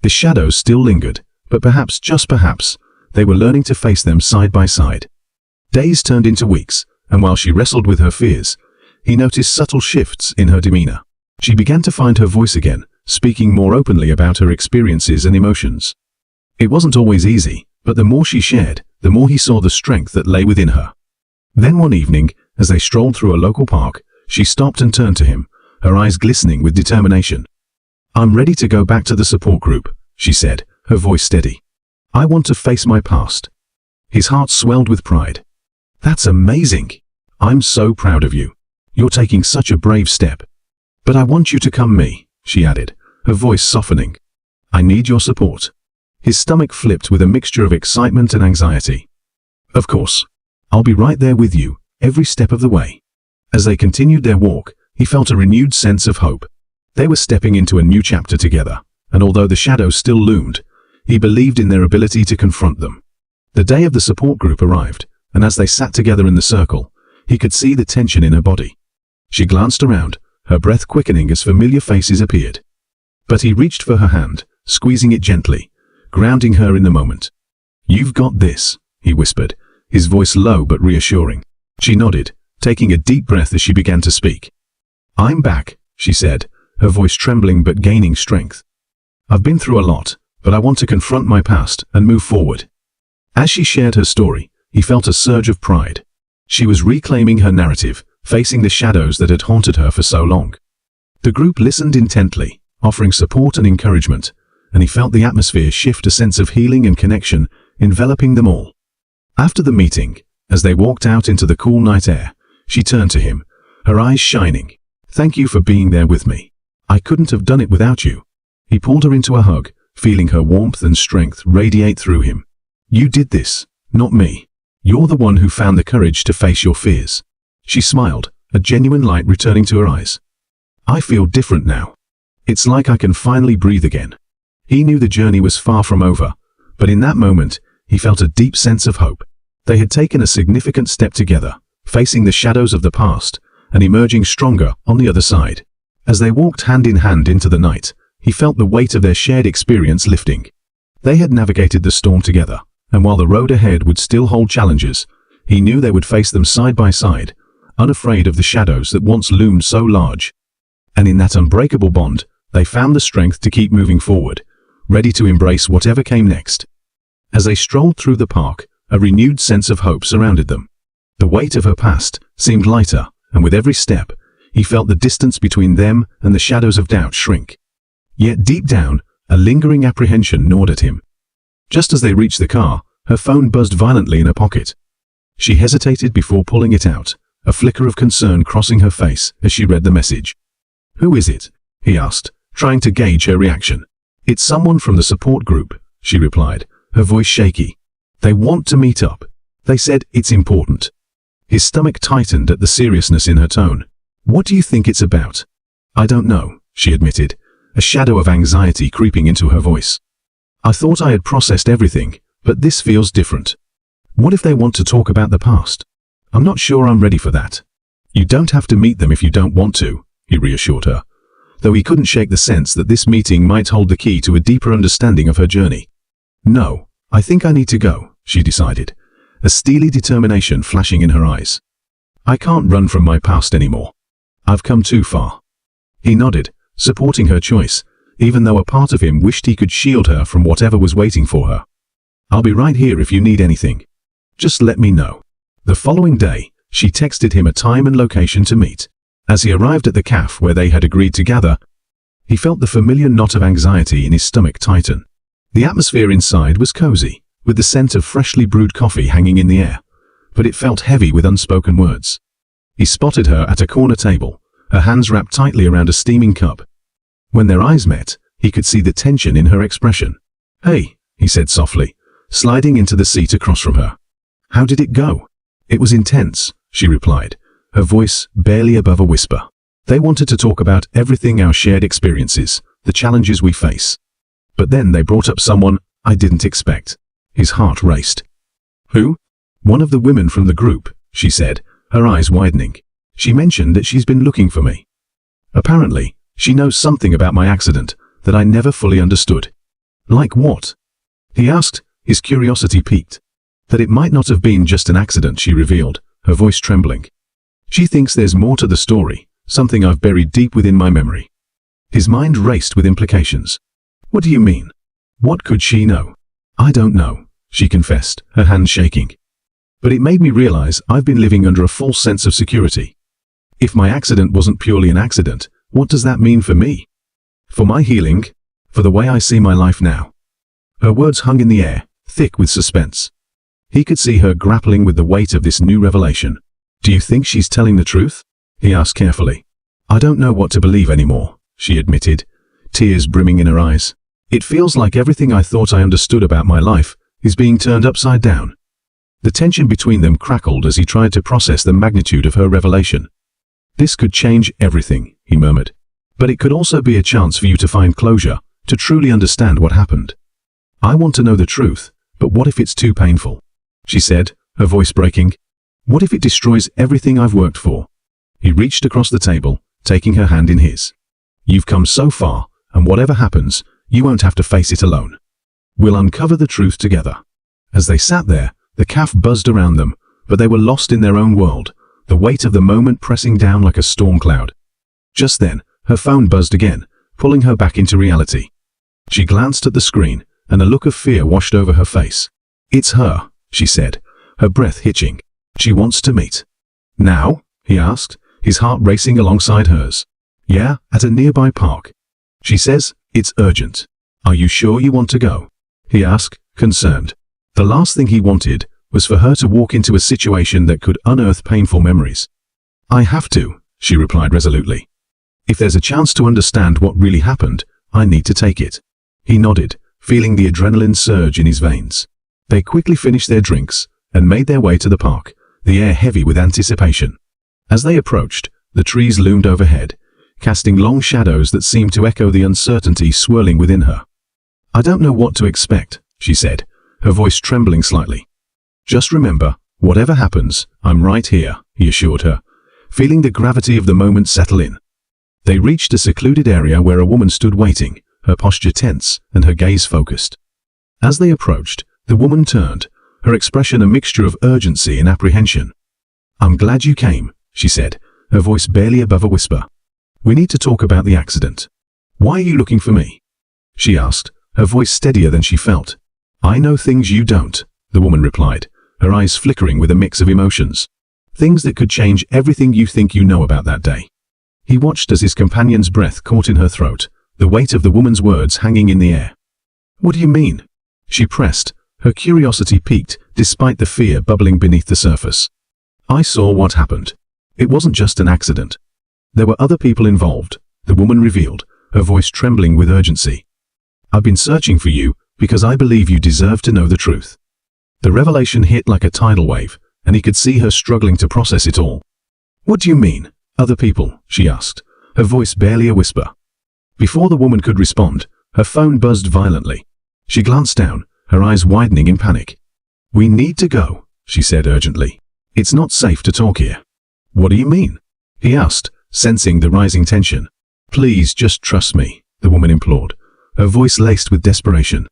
The shadows still lingered, but perhaps, just perhaps, they were learning to face them side by side. Days turned into weeks, and while she wrestled with her fears, he noticed subtle shifts in her demeanor. She began to find her voice again, speaking more openly about her experiences and emotions. It wasn't always easy, but the more she shared, the more he saw the strength that lay within her. Then one evening, as they strolled through a local park, she stopped and turned to him, her eyes glistening with determination. I'm ready to go back to the support group, she said, her voice steady. I want to face my past. His heart swelled with pride. That's amazing. I'm so proud of you. You're taking such a brave step. But I want you to come me, she added, her voice softening. I need your support. His stomach flipped with a mixture of excitement and anxiety. Of course. I'll be right there with you, every step of the way. As they continued their walk, he felt a renewed sense of hope. They were stepping into a new chapter together, and although the shadows still loomed, he believed in their ability to confront them. The day of the support group arrived, and as they sat together in the circle, he could see the tension in her body. She glanced around, her breath quickening as familiar faces appeared. But he reached for her hand, squeezing it gently, grounding her in the moment. You've got this, he whispered, his voice low but reassuring. She nodded, taking a deep breath as she began to speak. I'm back, she said, her voice trembling but gaining strength. I've been through a lot, but I want to confront my past and move forward. As she shared her story, he felt a surge of pride. She was reclaiming her narrative, facing the shadows that had haunted her for so long. The group listened intently, offering support and encouragement, and he felt the atmosphere shift, a sense of healing and connection, enveloping them all. After the meeting, as they walked out into the cool night air, she turned to him, her eyes shining. Thank you for being there with me. I couldn't have done it without you. He pulled her into a hug, feeling her warmth and strength radiate through him. You did this, not me. You're the one who found the courage to face your fears. She smiled, a genuine light returning to her eyes. I feel different now. It's like I can finally breathe again. He knew the journey was far from over, but in that moment, he felt a deep sense of hope. They had taken a significant step together, facing the shadows of the past, and emerging stronger on the other side. As they walked hand in hand into the night, he felt the weight of their shared experience lifting. They had navigated the storm together, and while the road ahead would still hold challenges, he knew they would face them side by side, unafraid of the shadows that once loomed so large. And in that unbreakable bond, they found the strength to keep moving forward, ready to embrace whatever came next. As they strolled through the park, a renewed sense of hope surrounded them. The weight of her past seemed lighter, and with every step, he felt the distance between them and the shadows of doubt shrink. Yet deep down, a lingering apprehension gnawed at him. Just as they reached the car, her phone buzzed violently in her pocket. She hesitated before pulling it out, a flicker of concern crossing her face as she read the message. "Who is it?" he asked, trying to gauge her reaction. "It's someone from the support group," she replied, her voice shaky. "They want to meet up. They said it's important." His stomach tightened at the seriousness in her tone. "What do you think it's about?" "I don't know," she admitted, a shadow of anxiety creeping into her voice. "I thought I had processed everything, but this feels different. What if they want to talk about the past? I'm not sure I'm ready for that." "You don't have to meet them if you don't want to," he reassured her, though he couldn't shake the sense that this meeting might hold the key to a deeper understanding of her journey. "No, I think I need to go," she decided, a steely determination flashing in her eyes. "I can't run from my past anymore. I've come too far." He nodded, supporting her choice, even though a part of him wished he could shield her from whatever was waiting for her. "I'll be right here if you need anything. Just let me know." The following day, she texted him a time and location to meet. As he arrived at the cafe where they had agreed to gather, he felt the familiar knot of anxiety in his stomach tighten. The atmosphere inside was cozy, with the scent of freshly brewed coffee hanging in the air, but it felt heavy with unspoken words. He spotted her at a corner table, her hands wrapped tightly around a steaming cup. When their eyes met, he could see the tension in her expression. "Hey," he said softly, sliding into the seat across from her. "How did it go?" "It was intense," she replied, her voice barely above a whisper. "They wanted to talk about everything, our shared experiences, the challenges we face. But then they brought up someone I didn't expect." His heart raced. "Who?" "One of the women from the group," she said, her eyes widening. "She mentioned that she's been looking for me. Apparently, she knows something about my accident that I never fully understood." "Like what?" he asked, his curiosity piqued. "That it might not have been just an accident," she revealed, her voice trembling. "She thinks there's more to the story, something I've buried deep within my memory." His mind raced with implications. "What do you mean? What could she know?" "I don't know," she confessed, her hands shaking. "But it made me realize I've been living under a false sense of security. If my accident wasn't purely an accident, what does that mean for me? For my healing? For the way I see my life now?" Her words hung in the air, thick with suspense. He could see her grappling with the weight of this new revelation. "Do you think she's telling the truth?" he asked carefully. "I don't know what to believe anymore," she admitted, tears brimming in her eyes. "It feels like everything I thought I understood about my life is being turned upside down." The tension between them crackled as he tried to process the magnitude of her revelation. "This could change everything," he murmured. "But it could also be a chance for you to find closure, to truly understand what happened." "I want to know the truth, but what if it's too painful?" she said, her voice breaking. "What if it destroys everything I've worked for?" He reached across the table, taking her hand in his. "You've come so far, and whatever happens, you won't have to face it alone. We'll uncover the truth together." As they sat there, the cafe buzzed around them, but they were lost in their own world, the weight of the moment pressing down like a storm cloud. Just then, her phone buzzed again, pulling her back into reality. She glanced at the screen, and a look of fear washed over her face. "It's her," she said, her breath hitching. "She wants to meet." "Now?" he asked, his heart racing alongside hers. "Yeah, at a nearby park. She says it's urgent." "Are you sure you want to go?" he asked, concerned. The last thing he wanted was for her to walk into a situation that could unearth painful memories. "I have to," she replied resolutely. "If there's a chance to understand what really happened, I need to take it." He nodded, feeling the adrenaline surge in his veins. They quickly finished their drinks and made their way to the park, the air heavy with anticipation. As they approached, the trees loomed overhead, casting long shadows that seemed to echo the uncertainty swirling within her. "I don't know what to expect," she said, her voice trembling slightly. "Just remember, whatever happens, I'm right here," he assured her, feeling the gravity of the moment settle in. They reached a secluded area where a woman stood waiting, her posture tense and her gaze focused. As they approached, the woman turned, her expression a mixture of urgency and apprehension. "I'm glad you came," she said, her voice barely above a whisper. "We need to talk about the accident." "Why are you looking for me?" she asked, her voice steadier than she felt. "I know things you don't," the woman replied, her eyes flickering with a mix of emotions. "Things that could change everything you think you know about that day." He watched as his companion's breath caught in her throat, the weight of the woman's words hanging in the air. "What do you mean?" she pressed, her curiosity piqued despite the fear bubbling beneath the surface. "I saw what happened. It wasn't just an accident. There were other people involved," the woman revealed, her voice trembling with urgency. "I've been searching for you because I believe you deserve to know the truth." The revelation hit like a tidal wave, and he could see her struggling to process it all. "What do you mean, other people?" she asked, her voice barely a whisper. Before the woman could respond, her phone buzzed violently. She glanced down, her eyes widening in panic. "We need to go," she said urgently. "It's not safe to talk here." "What do you mean?" he asked, sensing the rising tension. "Please just trust me," the woman implored, her voice laced with desperation.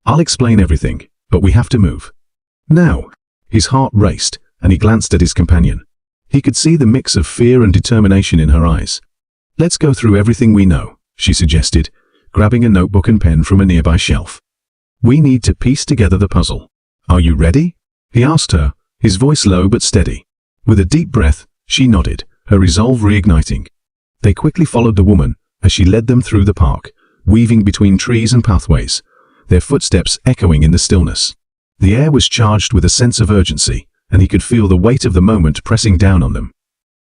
"I'll explain everything, but we have to move. Now." His heart raced, and he glanced at his companion. He could see the mix of fear and determination in her eyes. "Let's go through everything we know," she suggested, grabbing a notebook and pen from a nearby shelf. "We need to piece together the puzzle. Are you ready?" he asked her, his voice low but steady. With a deep breath, she nodded, her resolve reigniting. They quickly followed the woman as she led them through the park, weaving between trees and pathways, their footsteps echoing in the stillness. The air was charged with a sense of urgency, and he could feel the weight of the moment pressing down on them.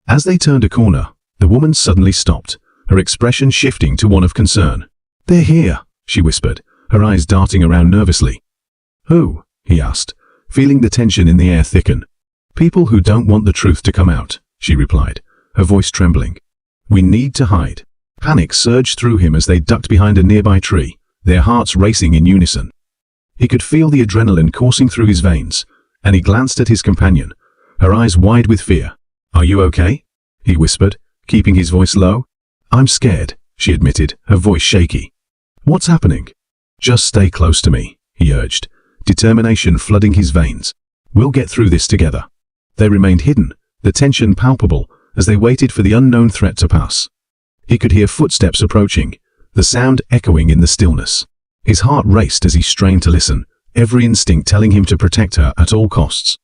As they turned a corner, the woman suddenly stopped, her expression shifting to one of concern. "They're here," she whispered, her eyes darting around nervously. "Who?" he asked, feeling the tension in the air thicken. "People who don't want the truth to come out," she replied, her voice trembling. "We need to hide." Panic surged through him as they ducked behind a nearby tree, their hearts racing in unison. He could feel the adrenaline coursing through his veins, and he glanced at his companion, her eyes wide with fear. "Are you okay?" he whispered, keeping his voice low. "I'm scared," she admitted, her voice shaky. "What's happening?" "Just stay close to me," he urged, determination flooding his veins. "We'll get through this together." They remained hidden, the tension palpable, as they waited for the unknown threat to pass. He could hear footsteps approaching, the sound echoing in the stillness. His heart raced as he strained to listen, every instinct telling him to protect her at all costs.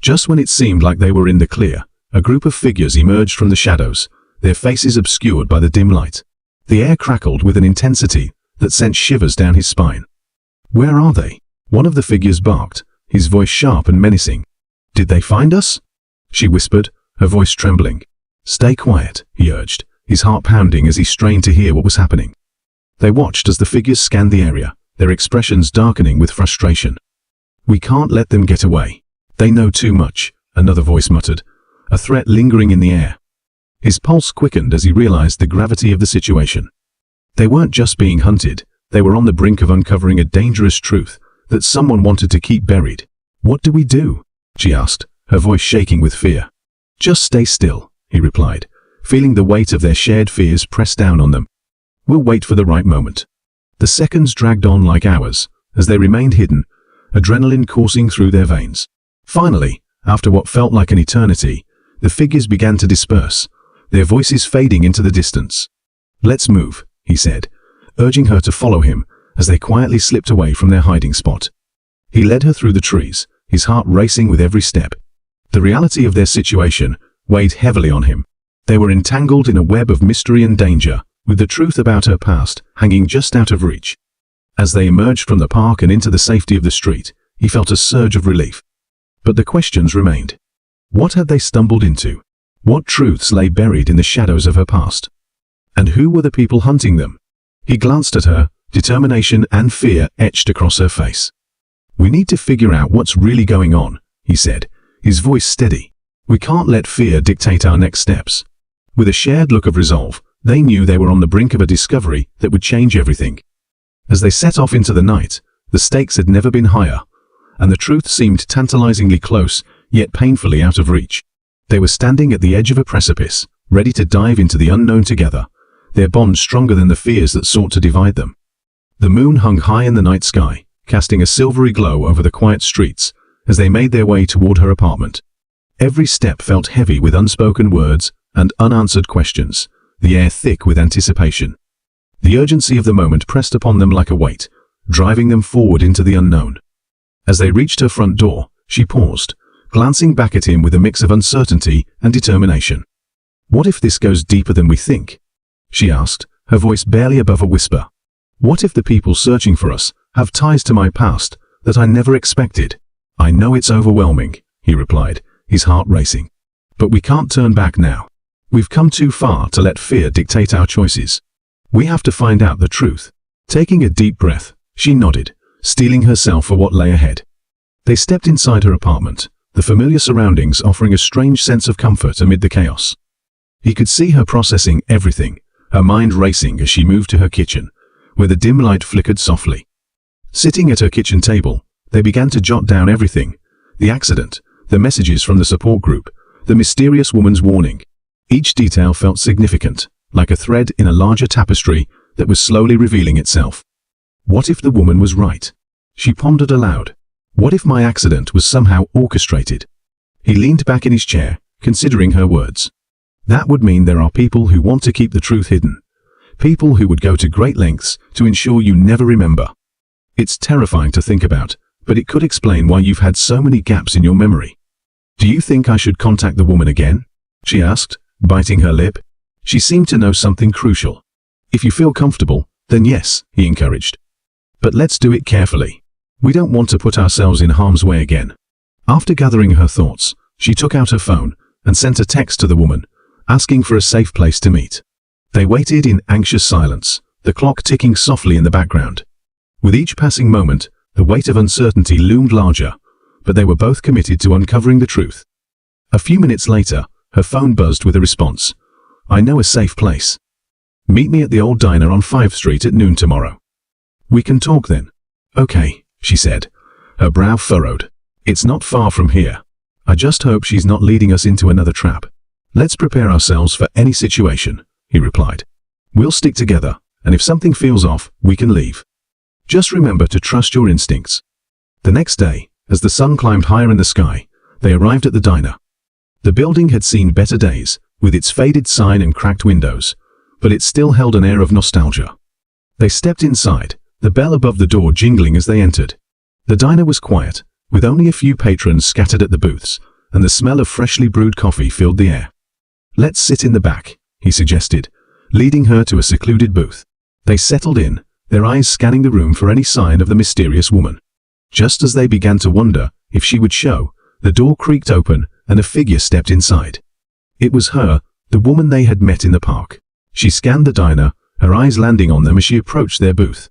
Just when it seemed like they were in the clear, a group of figures emerged from the shadows, their faces obscured by the dim light. The air crackled with an intensity that sent shivers down his spine. "Where are they?" one of the figures barked, his voice sharp and menacing. "Did they find us?" she whispered, her voice trembling. "Stay quiet," he urged, his heart pounding as he strained to hear what was happening. They watched as the figures scanned the area, their expressions darkening with frustration. "We can't let them get away. They know too much," another voice muttered, a threat lingering in the air. His pulse quickened as he realized the gravity of the situation. They weren't just being hunted, they were on the brink of uncovering a dangerous truth that someone wanted to keep buried. "What do we do?" she asked, her voice shaking with fear. "Just stay still," he replied, feeling the weight of their shared fears press down on them. "We'll wait for the right moment." The seconds dragged on like hours, as they remained hidden, adrenaline coursing through their veins. Finally, after what felt like an eternity, the figures began to disperse, their voices fading into the distance. "Let's move," he said, urging her to follow him as they quietly slipped away from their hiding spot. He led her through the trees, his heart racing with every step. The reality of their situation weighed heavily on him. They were entangled in a web of mystery and danger, with the truth about her past hanging just out of reach. As they emerged from the park and into the safety of the street, he felt a surge of relief. But the questions remained. What had they stumbled into? What truths lay buried in the shadows of her past? And who were the people hunting them? He glanced at her, determination and fear etched across her face. "We need to figure out what's really going on," he said, his voice steady. "We can't let fear dictate our next steps." With a shared look of resolve, They knew they were on the brink of a discovery that would change everything. As they set off into the night, the stakes had never been higher, and the truth seemed tantalizingly close, yet painfully out of reach. They were standing at the edge of a precipice, ready to dive into the unknown together, their bond stronger than the fears that sought to divide them. The moon hung high in the night sky, casting a silvery glow over the quiet streets as they made their way toward her apartment. Every step felt heavy with unspoken words and unanswered questions, the air thick with anticipation. The urgency of the moment pressed upon them like a weight, driving them forward into the unknown. As they reached her front door, she paused, glancing back at him with a mix of uncertainty and determination. "What if this goes deeper than we think?" she asked, her voice barely above a whisper. "What if the people searching for us have ties to my past that I never expected?" "I know it's overwhelming," he replied, his heart racing. "But we can't turn back now. We've come too far to let fear dictate our choices. We have to find out the truth." Taking a deep breath, she nodded, steeling herself for what lay ahead. They stepped inside her apartment, the familiar surroundings offering a strange sense of comfort amid the chaos. He could see her processing everything, her mind racing as she moved to her kitchen, where the dim light flickered softly. Sitting at her kitchen table, they began to jot down everything: the accident, the messages from the support group, the mysterious woman's warning. Each detail felt significant, like a thread in a larger tapestry that was slowly revealing itself. What if the woman was right? She pondered aloud. What if my accident was somehow orchestrated? He leaned back in his chair, considering her words. That would mean there are people who want to keep the truth hidden. People who would go to great lengths to ensure you never remember. It's terrifying to think about, but it could explain why you've had so many gaps in your memory. "Do you think I should contact the woman again?" she asked, biting her lip. She seemed to know something crucial. "If you feel comfortable, then yes," he encouraged. "But let's do it carefully. We don't want to put ourselves in harm's way again." After gathering her thoughts, she took out her phone and sent a text to the woman, asking for a safe place to meet. They waited in anxious silence, the clock ticking softly in the background. With each passing moment, the weight of uncertainty loomed larger, but they were both committed to uncovering the truth. A few minutes later, her phone buzzed with a response. "I know a safe place. Meet me at the old diner on 5th Street at noon tomorrow." "We can talk then." "Okay," she said, her brow furrowed. "It's not far from here. I just hope she's not leading us into another trap." "Let's prepare ourselves for any situation," he replied. "We'll stick together, and if something feels off, we can leave. Just remember to trust your instincts." The next day, as the sun climbed higher in the sky, they arrived at the diner. The building had seen better days, with its faded sign and cracked windows, but it still held an air of nostalgia. They stepped inside, the bell above the door jingling as they entered. The diner was quiet, with only a few patrons scattered at the booths, and the smell of freshly brewed coffee filled the air. "Let's sit in the back," he suggested, leading her to a secluded booth. They settled in, their eyes scanning the room for any sign of the mysterious woman. Just as they began to wonder if she would show, the door creaked open and a figure stepped inside. It was her, the woman they had met in the park. She scanned the diner, her eyes landing on them as she approached their booth.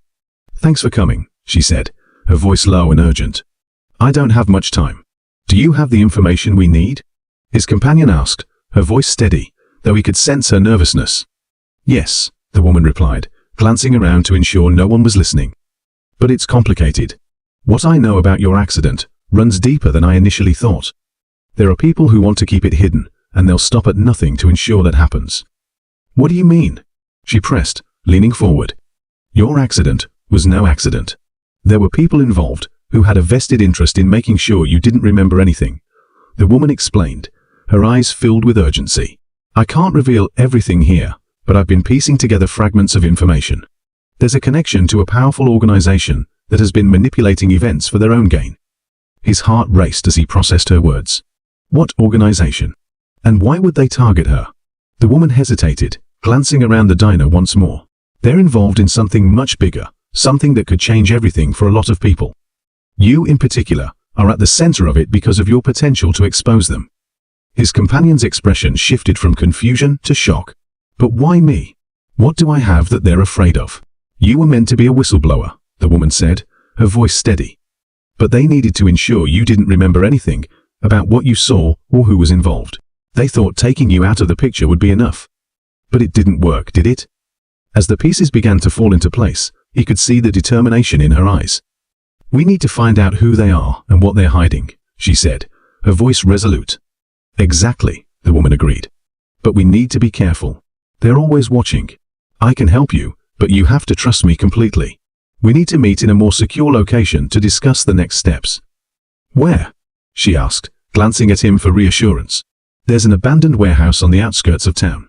"Thanks for coming," she said, her voice low and urgent. "I don't have much time. Do you have the information we need?" His companion asked, her voice steady, though he could sense her nervousness. "Yes," the woman replied, glancing around to ensure no one was listening. "But it's complicated. What I know about your accident runs deeper than I initially thought. There are people who want to keep it hidden, and they'll stop at nothing to ensure that happens." "What do you mean?" she pressed, leaning forward. "Your accident was no accident. There were people involved who had a vested interest in making sure you didn't remember anything," the woman explained, her eyes filled with urgency. "I can't reveal everything here, but I've been piecing together fragments of information. There's a connection to a powerful organization that has been manipulating events for their own gain." His heart raced as he processed her words. What organization? And why would they target her? The woman hesitated, glancing around the diner once more. "They're involved in something much bigger, something that could change everything for a lot of people. You, in particular, are at the center of it because of your potential to expose them." His companion's expression shifted from confusion to shock. "But why me? What do I have that they're afraid of?" "You were meant to be a whistleblower," the woman said, her voice steady. "But they needed to ensure you didn't remember anything about what you saw or who was involved. They thought taking you out of the picture would be enough." But it didn't work, did it? As the pieces began to fall into place, he could see the determination in her eyes. "We need to find out who they are and what they're hiding," she said, her voice resolute. "Exactly," the woman agreed. "But we need to be careful. They're always watching. I can help you, but you have to trust me completely. We need to meet in a more secure location to discuss the next steps." "Where?" she asked, glancing at him for reassurance. "There's an abandoned warehouse on the outskirts of town.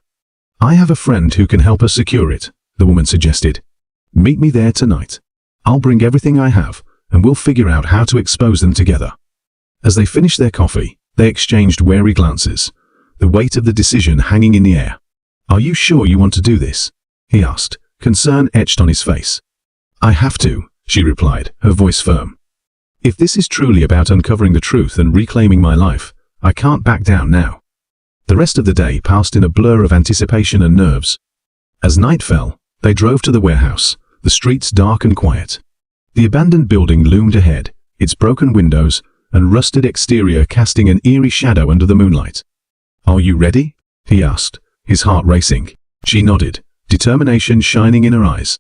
I have a friend who can help us secure it," the woman suggested. "Meet me there tonight. I'll bring everything I have, and we'll figure out how to expose them together." As they finished their coffee, they exchanged wary glances, the weight of the decision hanging in the air. "Are you sure you want to do this?" he asked, concern etched on his face. "I have to," she replied, her voice firm. "If this is truly about uncovering the truth and reclaiming my life, I can't back down now." The rest of the day passed in a blur of anticipation and nerves. As night fell, they drove to the warehouse, the streets dark and quiet. The abandoned building loomed ahead, its broken windows and rusted exterior casting an eerie shadow under the moonlight. "Are you ready?" he asked, his heart racing. She nodded, determination shining in her eyes.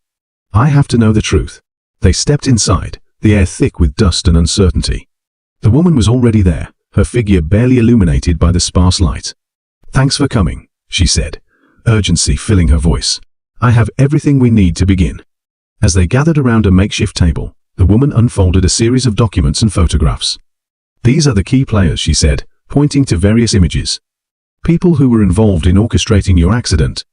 "I have to know the truth." They stepped inside, the air thick with dust and uncertainty. The woman was already there, her figure barely illuminated by the sparse light. "Thanks for coming," she said, urgency filling her voice. "I have everything we need to begin." As they gathered around a makeshift table, the woman unfolded a series of documents and photographs. "These are the key players," she said, pointing to various images. "People who were involved in orchestrating your accident."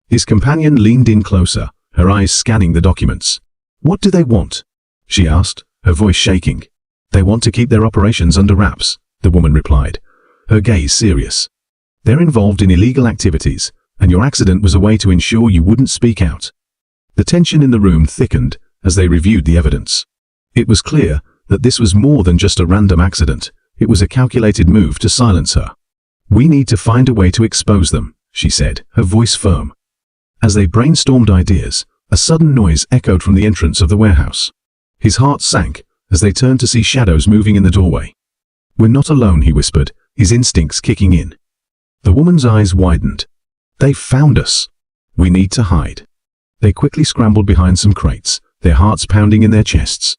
His companion leaned in closer, her eyes scanning the documents. "What do they want?" she asked, her voice shaking. "They want to keep their operations under wraps," the woman replied, her gaze serious. "They're involved in illegal activities, and your accident was a way to ensure you wouldn't speak out." The tension in the room thickened as they reviewed the evidence. It was clear that this was more than just a random accident. It was a calculated move to silence her. "We need to find a way to expose them," she said, her voice firm. As they brainstormed ideas, a sudden noise echoed from the entrance of the warehouse. His heart sank as they turned to see shadows moving in the doorway. "We're not alone," he whispered, his instincts kicking in. The woman's eyes widened. "They've found us. We need to hide." They quickly scrambled behind some crates, their hearts pounding in their chests.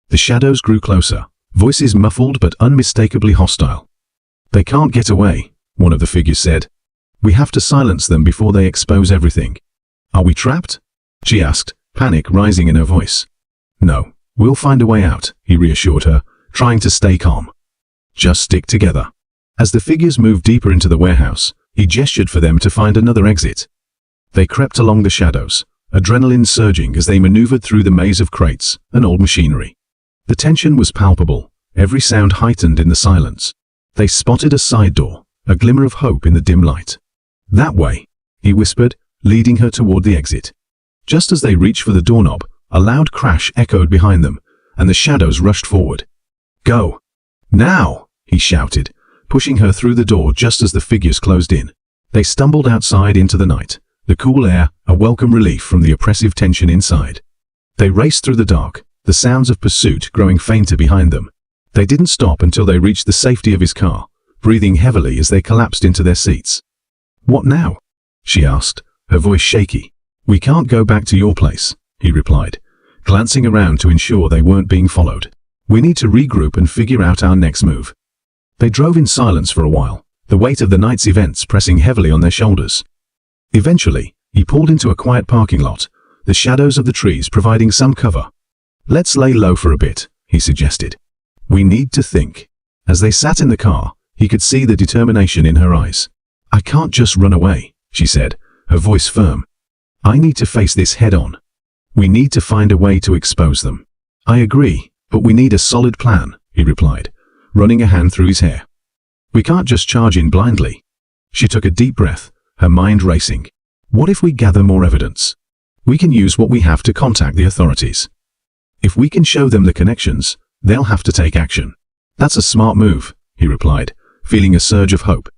The shadows grew closer, voices muffled but unmistakably hostile. "They can't get away," one of the figures said. "We have to silence them before they expose everything." "Are we trapped?" she asked, panic rising in her voice. "No, we'll find a way out," he reassured her, trying to stay calm. "Just stick together." As the figures moved deeper into the warehouse, he gestured for them to find another exit. They crept along the shadows, adrenaline surging as they maneuvered through the maze of crates and old machinery. The tension was palpable, every sound heightened in the silence. They spotted a side door, a glimmer of hope in the dim light. "That way," he whispered, leading her toward the exit. Just as they reached for the doorknob, a loud crash echoed behind them, and the shadows rushed forward. "Go! Now!" he shouted, pushing her through the door just as the figures closed in. They stumbled outside into the night, the cool air a welcome relief from the oppressive tension inside. They raced through the dark, the sounds of pursuit growing fainter behind them. They didn't stop until they reached the safety of his car, breathing heavily as they collapsed into their seats. "What now?" she asked, her voice shaky. "We can't go back to your place," he replied, glancing around to ensure they weren't being followed. "We need to regroup and figure out our next move." They drove in silence for a while, the weight of the night's events pressing heavily on their shoulders. Eventually, he pulled into a quiet parking lot, the shadows of the trees providing some cover. "Let's lay low for a bit," he suggested. "We need to think." As they sat in the car, he could see the determination in her eyes. "I can't just run away," she said, her voice firm. "I need to face this head on. We need to find a way to expose them." "I agree, but we need a solid plan," he replied, running a hand through his hair. "We can't just charge in blindly." She took a deep breath, her mind racing. "What if we gather more evidence? We can use what we have to contact the authorities. If we can show them the connections, they'll have to take action." "That's a smart move," he replied, feeling a surge of hope.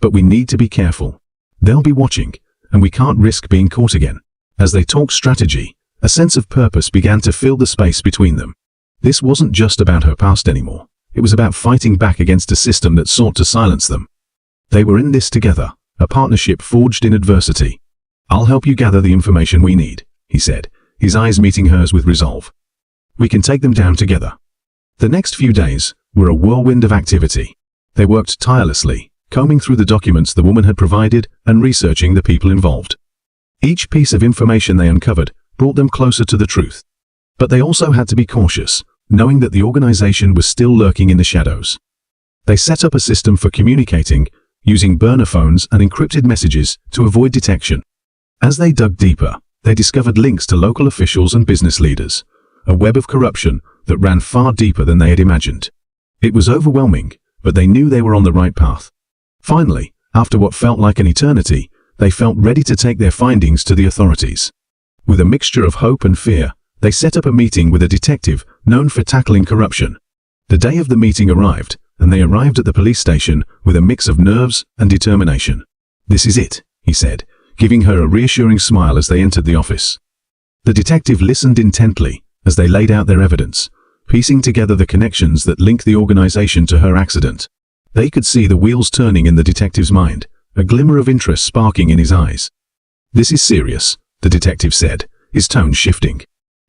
"But we need to be careful. They'll be watching, and we can't risk being caught again." As they talked strategy, a sense of purpose began to fill the space between them. This wasn't just about her past anymore. It was about fighting back against a system that sought to silence them. They were in this together, a partnership forged in adversity. "I'll help you gather the information we need," he said, his eyes meeting hers with resolve. "We can take them down together." The next few days were a whirlwind of activity. They worked tirelessly, combing through the documents the woman had provided and researching the people involved. Each piece of information they uncovered brought them closer to the truth. But they also had to be cautious, knowing that the organization was still lurking in the shadows. They set up a system for communicating, using burner phones and encrypted messages to avoid detection. As they dug deeper, they discovered links to local officials and business leaders, a web of corruption that ran far deeper than they had imagined. It was overwhelming, but they knew they were on the right path. Finally, after what felt like an eternity, they felt ready to take their findings to the authorities. With a mixture of hope and fear, they set up a meeting with a detective known for tackling corruption. The day of the meeting arrived, and they arrived at the police station with a mix of nerves and determination. "This is it," he said, giving her a reassuring smile as they entered the office. The detective listened intently as they laid out their evidence, piecing together the connections that linked the organization to her accident. They could see the wheels turning in the detective's mind, a glimmer of interest sparking in his eyes. "This is serious," the detective said, his tone shifting.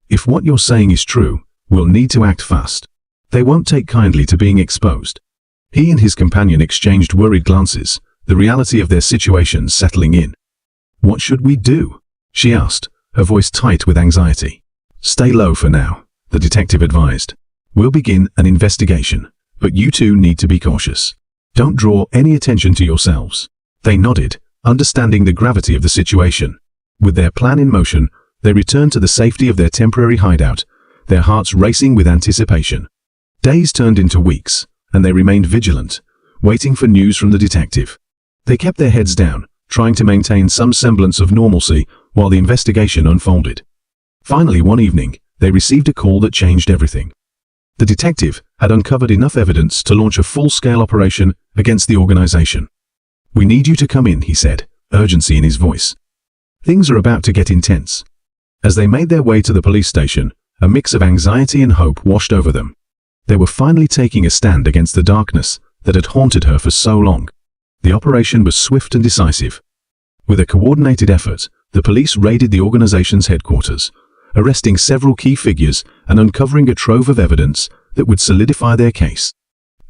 "If what you're saying is true, we'll need to act fast. They won't take kindly to being exposed." He and his companion exchanged worried glances, the reality of their situation settling in. "What should we do?" she asked, her voice tight with anxiety. "Stay low for now," the detective advised. "We'll begin an investigation, but you two need to be cautious. Don't draw any attention to yourselves." They nodded, understanding the gravity of the situation. With their plan in motion, they returned to the safety of their temporary hideout, their hearts racing with anticipation. Days turned into weeks, and they remained vigilant, waiting for news from the detective. They kept their heads down, trying to maintain some semblance of normalcy while the investigation unfolded. Finally, one evening, they received a call that changed everything. The detective had uncovered enough evidence to launch a full-scale operation against the organization. "We need you to come in," he said, urgency in his voice. Things are about to get intense. As they made their way to the police station, a mix of anxiety and hope washed over them. They were finally taking a stand against the darkness that had haunted her for so long. The operation was swift and decisive. With a coordinated effort, the police raided the organization's headquarters, arresting several key figures and uncovering a trove of evidence that would solidify their case.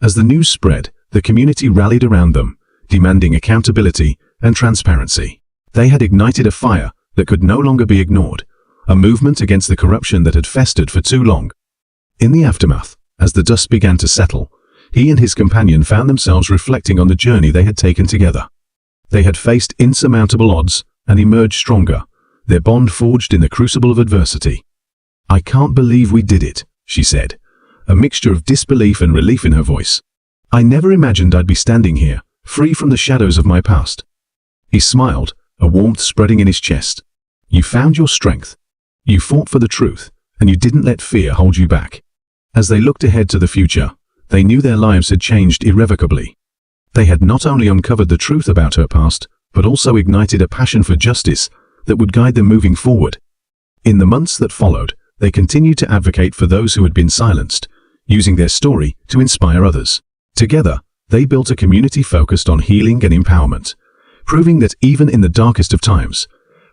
As the news spread, the community rallied around them, demanding accountability and transparency. They had ignited a fire that could no longer be ignored, a movement against the corruption that had festered for too long. In the aftermath, as the dust began to settle, he and his companion found themselves reflecting on the journey they had taken together. They had faced insurmountable odds and emerged stronger, their bond forged in the crucible of adversity. "I can't believe we did it," she said, a mixture of disbelief and relief in her voice. "I never imagined I'd be standing here, free from the shadows of my past." He smiled, a warmth spreading in his chest. "You found your strength. You fought for the truth, and you didn't let fear hold you back." As they looked ahead to the future, they knew their lives had changed irrevocably. They had not only uncovered the truth about her past, but also ignited a passion for justice that would guide them moving forward. In the months that followed, they continued to advocate for those who had been silenced, using their story to inspire others. Together, they built a community focused on healing and empowerment, proving that even in the darkest of times,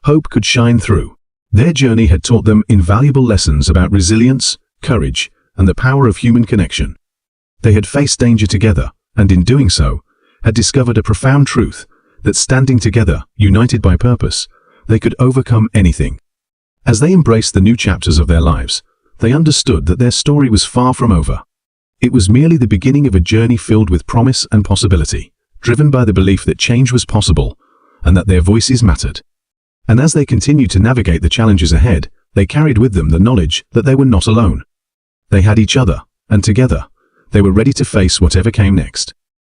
hope could shine through. Their journey had taught them invaluable lessons about resilience, courage, and the power of human connection. They had faced danger together, and in doing so, had discovered a profound truth, that standing together, united by purpose, they could overcome anything. As they embraced the new chapters of their lives, they understood that their story was far from over. It was merely the beginning of a journey filled with promise and possibility, driven by the belief that change was possible, and that their voices mattered. And as they continued to navigate the challenges ahead, they carried with them the knowledge that they were not alone. They had each other, and together, they were ready to face whatever came next.